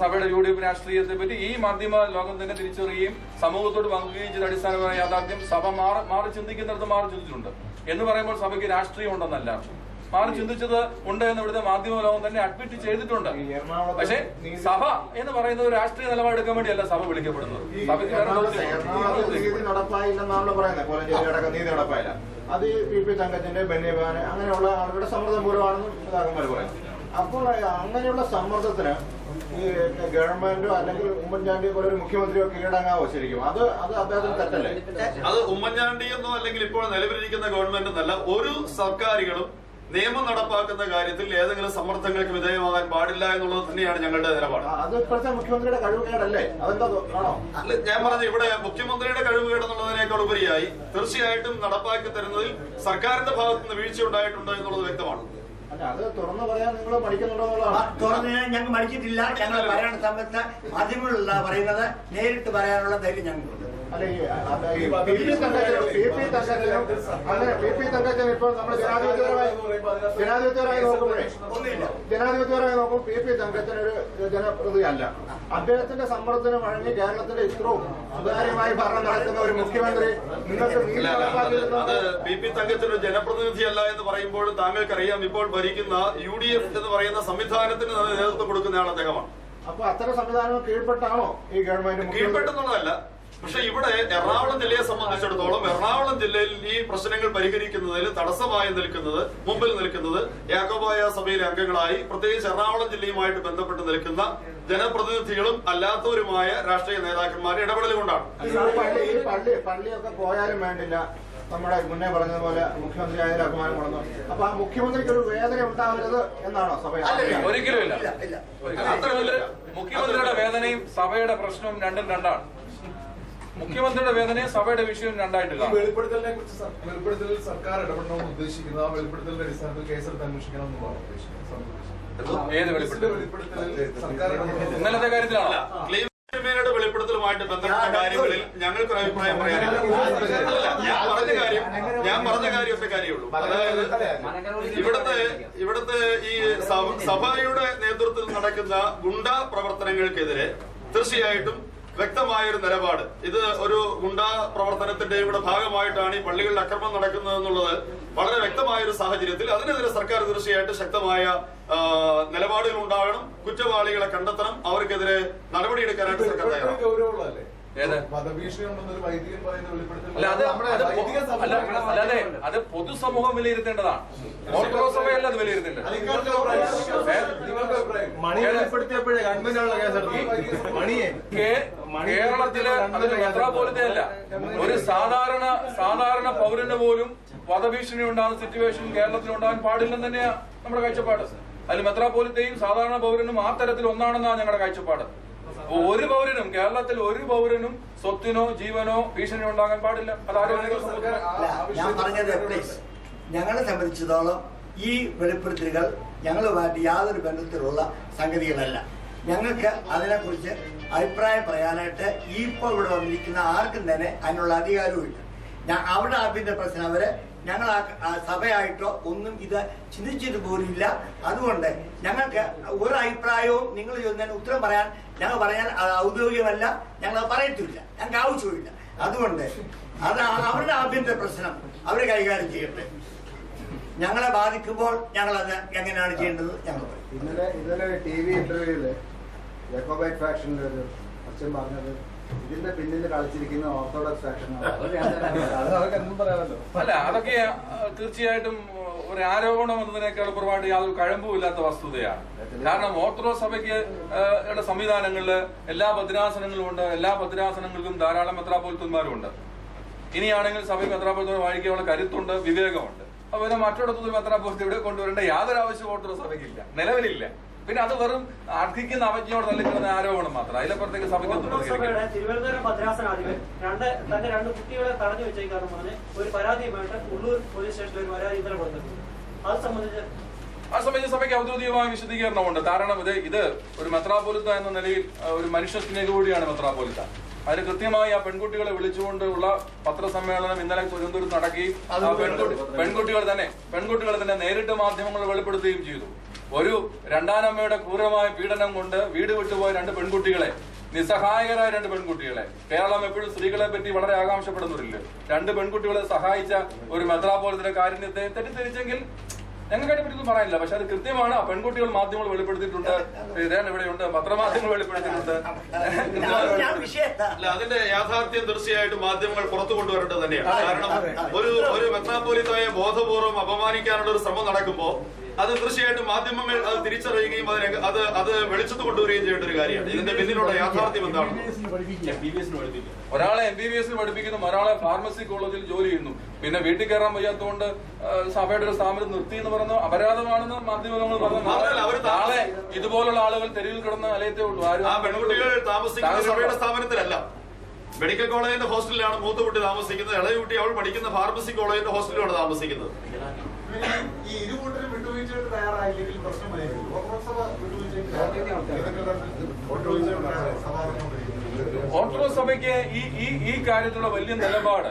സഭയുടെ UDF രാഷ്ട്രീയത്തെ പറ്റി ഈ മാധ്യമ ലോകം തന്നെ തിരിച്ചറിയുകയും സമൂഹത്തോട് പങ്കുകയും ചെയ്ത അടിസ്ഥാനപരമായ യാഥാർത്ഥ്യം സഭ മാറി ചിന്തിക്കുന്നിടത്ത് മാറി ചിന്തിച്ചിട്ടുണ്ട്. എന്ന് പറയുമ്പോൾ സഭയ്ക്ക് രാഷ്ട്രീയം ഉണ്ടെന്നല്ല, മാറി ചിന്തിച്ചത് ഉണ്ട് എന്ന് ഇവിടുത്തെ മാധ്യമ ലോകം തന്നെ അഡ്മിറ്റ് ചെയ്തിട്ടുണ്ട്. പക്ഷെ സഭ എന്ന് പറയുന്നത് രാഷ്ട്രീയ നിലപാടെടുക്കാൻ വേണ്ടിയല്ല സഭ വിളിക്കപ്പെടുന്നത്. സഭയ്ക്ക് നീതി നടപ്പായില്ലെന്നാണല്ലോ പറയുന്നത്. കോലഞ്ചേരിയടക്കം നീതി നടപ്പായില്ല. അത് പി.പി. തങ്കച്ചന്റെ ബെന്നി ബെഹനാൻ അങ്ങനെയുള്ള ആളുകളുടെ സമ്മർദ്ദം മൂലമാണെന്ന് നേതാക്കന്മാർ പറയും. അപ്പോൾ അങ്ങനെയുള്ള സമ്മർദ്ദത്തിന് ഈ ഗവൺമെന്റോ അല്ലെങ്കിൽ ഉമ്മൻചാണ്ടിയെ പോലെ ഒരു മുഖ്യമന്ത്രിയോ കീഴടങ്ങാവോ ശരിക്കും? അത് അദ്ദേഹത്തിന് തെറ്റല്ലേ? അത് ഉമ്മൻചാണ്ടിയെന്നോ അല്ലെങ്കിൽ ഇപ്പോൾ നിലവിലിരിക്കുന്ന ഗവൺമെന്റ് എന്നല്ല, ഒരു സർക്കാരുകളും നിയമം നടപ്പാക്കുന്ന കാര്യത്തിൽ ഏതെങ്കിലും സമ്മർദ്ദങ്ങൾക്ക് വിധേയമാകാൻ പാടില്ല എന്നുള്ളത് തന്നെയാണ് ഞങ്ങളുടെ നിലപാട്. അത് ഇപ്പോഴത്തെ മുഖ്യമന്ത്രിയുടെ കഴിവുകേടല്ലേ? അതെന്താ ആണോ? അല്ല, ഞാൻ പറഞ്ഞത് ഇവിടെ മുഖ്യമന്ത്രിയുടെ കഴിവുകേടെന്നുള്ളതിനേക്കാൾ ഉപരിയായി തീർച്ചയായിട്ടും നടപ്പാക്കി തരുന്നതിൽ സർക്കാരിന്റെ ഭാഗത്ത് നിന്ന് വീഴ്ച ഉണ്ടായിട്ടുണ്ട് എന്നുള്ളത് വ്യക്തമാണ്. അല്ല, അത് തുറന്നു പറയാൻ നിങ്ങൾ പഠിക്കുന്നുണ്ടോ എന്നുള്ളതാണ്. തുറന്ന് ഞങ്ങൾ പഠിച്ചിട്ടില്ല. ഞങ്ങൾ പറയണ സമയത്ത് മാധ്യമങ്ങളിലുള്ള പറയുന്നത് നേരിട്ട് പറയാനുള്ള ധൈര്യം ഞങ്ങൾക്കുണ്ട്. അല്ല, ഈ പി.പി. തങ്കച്ചൻ ഇപ്പോൾ നമ്മൾ ജനാധിപത്യപരമായി നോക്കുമ്പോൾ പി.പി. തങ്കച്ചൻ ഒരു ജനപ്രതി അല്ല. അദ്ദേഹത്തിന്റെ സമ്മർദ്ദത്തിന് വഴങ്ങി കേരളത്തിലെ ഇത്രയും സുതാര്യമായി ഭരണം നടത്തുന്ന ഒരു മുഖ്യമന്ത്രി നിങ്ങൾക്ക് അത് പി.പി. തങ്കച്ചൻ ഒരു ജനപ്രതിനിധിയല്ല എന്ന് പറയുമ്പോഴും താങ്കൾക്കറിയാം ഇപ്പോൾ ഭരിക്കുന്ന UDF എന്ന് പറയുന്ന സംവിധാനത്തിന് നേതൃത്വം കൊടുക്കുന്നയാൾ അദ്ദേഹമാണ്. അപ്പൊ അത്തരം സംവിധാനം കീഴ്പ്പെട്ടാണോ ഈ ഗവൺമെന്റ്? കീഴ്പ്പെട്ടെന്നുള്ളതല്ല. പക്ഷെ ഇവിടെ എറണാകുളം ജില്ലയെ സംബന്ധിച്ചിടത്തോളം എറണാകുളം ജില്ലയിൽ ഈ പ്രശ്നങ്ങൾ പരിഹരിക്കുന്നതിൽ തടസ്സമായി മുമ്പിൽ നിൽക്കുന്നത് യാക്കോബായ സഭയിലെ അംഗങ്ങളായി പ്രത്യേകിച്ച് എറണാകുളം ജില്ലയുമായിട്ട് ബന്ധപ്പെട്ട് നിൽക്കുന്ന ജനപ്രതിനിധികളും അല്ലാത്തവരുമായ രാഷ്ട്രീയ നേതാക്കന്മാരുടെ ഇടപെടൽ കൊണ്ടാണ്. പള്ളിയൊക്കെ പോയാലും വേണ്ടില്ല, നമ്മുടെ മുന്നേ പറഞ്ഞതുപോലെ മുഖ്യമന്ത്രി ആയാലും അഭിമാനം കൊള്ളുന്നു. അപ്പൊ ആ മുഖ്യമന്ത്രിക്ക് ഒരു വേദന ഉണ്ടാവരുത് എന്നാണോ സഭ? ഒരിക്കലും ഇല്ല. മുഖ്യമന്ത്രിയുടെ വേദനയും സഭയുടെ പ്രശ്നവും രണ്ടും രണ്ടാണ്. മുഖ്യമന്ത്രിയുടെ വേദനയും സഭയുടെ വിഷയവും രണ്ടായിട്ടില്ല. വെളിപ്പെടുത്തലിനെ കുറിച്ച് വെളിപ്പെടുത്തലിൽ സർക്കാർ ഇടപെടണമെന്ന് ഉദ്ദേശിക്കുന്നത് ആ വെളിപ്പെടുത്തലിന്റെ അടിസ്ഥാനത്തിൽ കേസെടുത്ത് അന്വേഷിക്കണം എന്നുള്ളതാണ് ഉദ്ദേശിക്കുന്നത്. ഏത് വെളിപ്പെടുത്തൽ? സർക്കാർ ഇന്നലത്തെ കാര്യത്തിലാണോ? തിരുമേനിയുടെ വെളിപ്പെടുത്തലുമായിട്ട് ബന്ധപ്പെട്ട കാര്യങ്ങളിൽ ഞങ്ങൾക്കൊരു അഭിപ്രായം പറയാനില്ല. ഞാൻ പറഞ്ഞ കാര്യം ഒറ്റ കാര്യമുള്ളൂ. അതായത് ഇവിടുത്തെ ഈ സഭയുടെ നേതൃത്വത്തിൽ നടക്കുന്ന ഗുണ്ടാ പ്രവർത്തനങ്ങൾക്കെതിരെ തീർച്ചയായിട്ടും വ്യക്തമായൊരു നിലപാട്. ഇത് ഒരു ഗുണ്ടാ പ്രവർത്തനത്തിന്റെ ഇവിടെ ഭാഗമായിട്ടാണ് ഈ പള്ളികളിൽ അക്രമം നടക്കുന്നത് എന്നുള്ളത് വളരെ വ്യക്തമായ ഒരു സാഹചര്യത്തിൽ അതിനെതിരെ സർക്കാർ തീർച്ചയായിട്ടും ശക്തമായ നിലപാടുകൾ ഉണ്ടാകണം. കുറ്റവാളികളെ കണ്ടെത്തണം. അവർക്കെതിരെ നടപടിയെടുക്കാനായിട്ട് സർക്കാർ തയ്യാറാണ്. ഗൗരവമുള്ളതല്ലേ? വധഭീഷണി ഉണ്ടെന്നൊരു വൈദികൻ പറയുന്ന വെളിപ്പെടുത്തൽ അല്ലാതെ അത് പൊതുസമൂഹം വിലയിരുത്തേണ്ടതാണ്. ഓർത്തഡോക്സ് സഭയല്ല അത് വിലയിരുത്തേണ്ടത്. കേരളത്തില് അതൊരു മെത്രാപ്പോലിത്തയല്ല, ഒരു സാധാരണ പൗരന് പോലും വധഭീഷണി ഉണ്ടാകുന്ന സിറ്റുവേഷൻ കേരളത്തിൽ ഉണ്ടാകാൻ പാടില്ലെന്ന് തന്നെയാ നമ്മുടെ കാഴ്ചപ്പാട്. അതിൽ മെത്രാപ്പോലിത്തയും സാധാരണ പൗരനും ആ തരത്തിൽ ഒന്നാണെന്നാണ് ഞങ്ങളുടെ കാഴ്ചപ്പാട്. ഒരു പൗരനും കേരളത്തിൽ ഒരു പൗരനും സ്വത്തിനോ ജീവനോ ഭീഷണി ഉണ്ടാകാൻ പാടില്ല. ഞാൻ പറഞ്ഞത് പ്ലീസ്, ഞങ്ങളെ സംബന്ധിച്ചിടത്തോളം ഈ വെളിപ്പെടുത്തലുകൾ ഞങ്ങളുമായിട്ട് യാതൊരു ബന്ധത്തിലുള്ള സംഗതികളല്ല. ഞങ്ങൾക്ക് അതിനെക്കുറിച്ച് അഭിപ്രായം പറയാനായിട്ട് ഇപ്പോൾ ഇവിടെ വന്നിരിക്കുന്ന ആർക്കും തന്നെ അതിനുള്ള അധികാരവും ഇല്ല. അവിടെ ആഭ്യന്തര പ്രശ്നം അവര് ഞങ്ങൾ സഭയായിട്ടോ ഒന്നും ഇത് ചിന്തിച്ചിട്ട് പോലുമില്ല. അതുകൊണ്ട് ഞങ്ങൾക്ക് ഒരു അഭിപ്രായവും നിങ്ങൾ ചോദിച്ചതിന് ഉത്തരം പറയാൻ ഞങ്ങൾ പറയാൻ ഔദ്യോഗികമല്ല, ഞങ്ങൾ പറയത്തില്ല, ഞങ്ങൾക്ക് ആവശ്യമില്ല. അതുകൊണ്ട് അത് അവരുടെ ആഭ്യന്തര പ്രശ്നം അവർ കൈകാര്യം ചെയ്യട്ടെ. ഞങ്ങളെ ബാധിക്കുമ്പോൾ ഞങ്ങളത് എങ്ങനെയാണ് ചെയ്യേണ്ടത് ഞങ്ങൾ പറയും. ഇന്നലെ TV ഇന്റർവ്യൂവില് ജക്കോബൈറ്റ് ഫാക്ഷനിലെ ഒരു അച്ഛൻ പറഞ്ഞത് ഇതിന്റെ പിന്നിൽ കളിച്ചിരിക്കുന്ന ഓർത്തഡോക്സ് ഫാക്ഷനാണ്. അല്ല, അതൊക്കെ തീർച്ചയായിട്ടും ഒരു ആരോപണം എന്നതിനേക്കാൾ പുറമായിട്ട് യാതൊരു കഴമ്പുമില്ലാത്ത വസ്തുതയാണ്. കാരണം ഓർത്തഡോക്സ് സഭയ്ക്ക് സംവിധാനങ്ങളില് എല്ലാ ഭദ്രാസനങ്ങളും ഉണ്ട്. എല്ലാ ഭദ്രാസനങ്ങൾക്കും ധാരാളം മെത്രാപ്പോലിത്തന്മാരും ഉണ്ട്. ഇനിയാണെങ്കിൽ സഭയ്ക്ക് മെത്രാപ്പോലിത്തന്മാർ വാഴിക്കാനുള്ള കരുത്തുണ്ട്, വിവേകമുണ്ട്. അതുപോലെ മറ്റൊരിടത്തൊരു മെത്രാപ്പോലിത്ത ഇവിടെ കൊണ്ടുവരേണ്ട യാതൊരു ആവശ്യവും ഓർത്തഡോക്സ് സഭയ്ക്കില്ല, നിലവിലില്ല. പിന്നെ അത് വെറും അർഹിക്കുന്ന അവജ്ഞയോട് തള്ളിക്കുന്ന ആരോപണം മാത്രം. അതിലപ്പുറത്തേക്ക് സഭയ്ക്ക് തിരുവനന്തപുരം ഭദ്രാസനാധിപൻ തന്റെ രണ്ട് കുട്ടികളെ തടഞ്ഞു വെച്ചേക്കാന്ന് പറഞ്ഞ് ഒരു പരാതിയുമായിട്ട് ഉള്ളൂർ പോലീസ് സ്റ്റേഷനിൽ ഒരു പരാതി ഇന്നലെ കൊടുത്തിട്ടുണ്ട്. അത് സംബന്ധിച്ച് സഭയ്ക്ക് ഔദ്യോഗികമായ വിശദീകരണമുണ്ട്. കാരണം ഇത് ഒരു മെത്രാപ്പോലിത്ത എന്ന നിലയിൽ ഒരു മനുഷ്യ സ്നേഹം കൂടിയാണ് മെത്രാപ്പോലിത്ത. അതിന് കൃത്യമായി ആ പെൺകുട്ടികളെ വിളിച്ചുകൊണ്ടുള്ള പത്രസമ്മേളനം ഇന്നലെ തിരുവനന്തപുരത്ത് നടക്കുകയും പെൺകുട്ടികൾ തന്നെ നേരിട്ട് മാധ്യമങ്ങൾ വെളിപ്പെടുത്തുകയും ചെയ്തു. ഒരു രണ്ടാനമ്മയുടെ ക്രൂരമായ പീഡനം കൊണ്ട് വീട് വിട്ടുപോയ രണ്ട് പെൺകുട്ടികളെ, നിസ്സഹായകരായ രണ്ട് പെൺകുട്ടികളെ, കേരളം എപ്പോഴും സ്ത്രീകളെ പറ്റി വളരെ ആകാംക്ഷപ്പെടുന്നവരില്ല, രണ്ട് പെൺകുട്ടികളെ സഹായിച്ച ഒരു മെത്രാപ്പോലിത്തയുടെ കാരുണ്യത്തെ തെറ്റിദ്ധരിച്ചെങ്കിൽ ഞങ്ങൾക്ക് അതിനെപ്പറ്റി പറയാനില്ല. പക്ഷെ അത് കൃത്യമാണ്. ആ പെൺകുട്ടികൾ മാധ്യമങ്ങൾ വെളിപ്പെടുത്തിയിട്ടുണ്ട്, ഇവിടെയുണ്ട്, പത്രമാധ്യമങ്ങൾ വെളിപ്പെടുത്തിയിട്ടുണ്ട്. അല്ല, അതിന്റെ യാഥാർത്ഥ്യം തീർച്ചയായിട്ടും മാധ്യമങ്ങൾ പുറത്തു കൊണ്ടുവരേണ്ടത് തന്നെയാണ്. കാരണം ഒരു മെത്രാപ്പോലിത്തയെ ബോധപൂർവ്വം അപമാനിക്കാനുള്ള ഒരു ശ്രമം നടക്കുമ്പോൾ അത് തീർച്ചയായിട്ടും മാധ്യമങ്ങൾ അത് തിരിച്ചറിയുകയും അത് വെളിച്ചത്ത് കൊണ്ടുവരികയും ചെയ്യേണ്ട ഒരു കാര്യമാണ്. ഇതിന്റെ പിന്നിലുള്ള യാഥാർത്ഥ്യം എന്താണ്? ഒരാളെ MBBS പഠിപ്പിക്കുന്നു, ഒരാളെ ഫാർമസി കോളേജിൽ ജോലി ചെയ്യുന്നു. പിന്നെ വീട്ടിൽ കയറാൻ വയ്യാത്തതുകൊണ്ട് സഭയുടെ ഒരു സ്ഥാപനം നിർത്തി എന്ന് പറയുന്ന അപരാധമാണെന്ന് മാധ്യമങ്ങൾ പറഞ്ഞു. നാളെ ഇതുപോലുള്ള ആളുകൾ തെരുവിൽ കിടന്ന് അലയത്തേ ഉള്ളൂ. ആ പെൺകുട്ടികൾ താമസിക്കുന്ന സഭയുടെ സ്ഥാപനത്തിലല്ല, മെഡിക്കൽ കോളേജിന്റെ ഹോസ്റ്റലിലാണ് മൂത്ത കുട്ടി താമസിക്കുന്നത്. ഇളയ കുട്ടി അവൾ പഠിക്കുന്ന ഫാർമസി കോളേജിന്റെ ഹോസ്റ്റലിലാണ് താമസിക്കുന്നത്. ഈ ഇരുകൂട്ടരും വിട്ടുവീഴ്ചയ്ക്ക് തയ്യാറായില്ലെങ്കിൽ പ്രശ്നം ഓർത്തഡോക്സ് സഭയ്ക്ക് ഈ കാര്യത്തിലുള്ള വലിയ നിലപാട്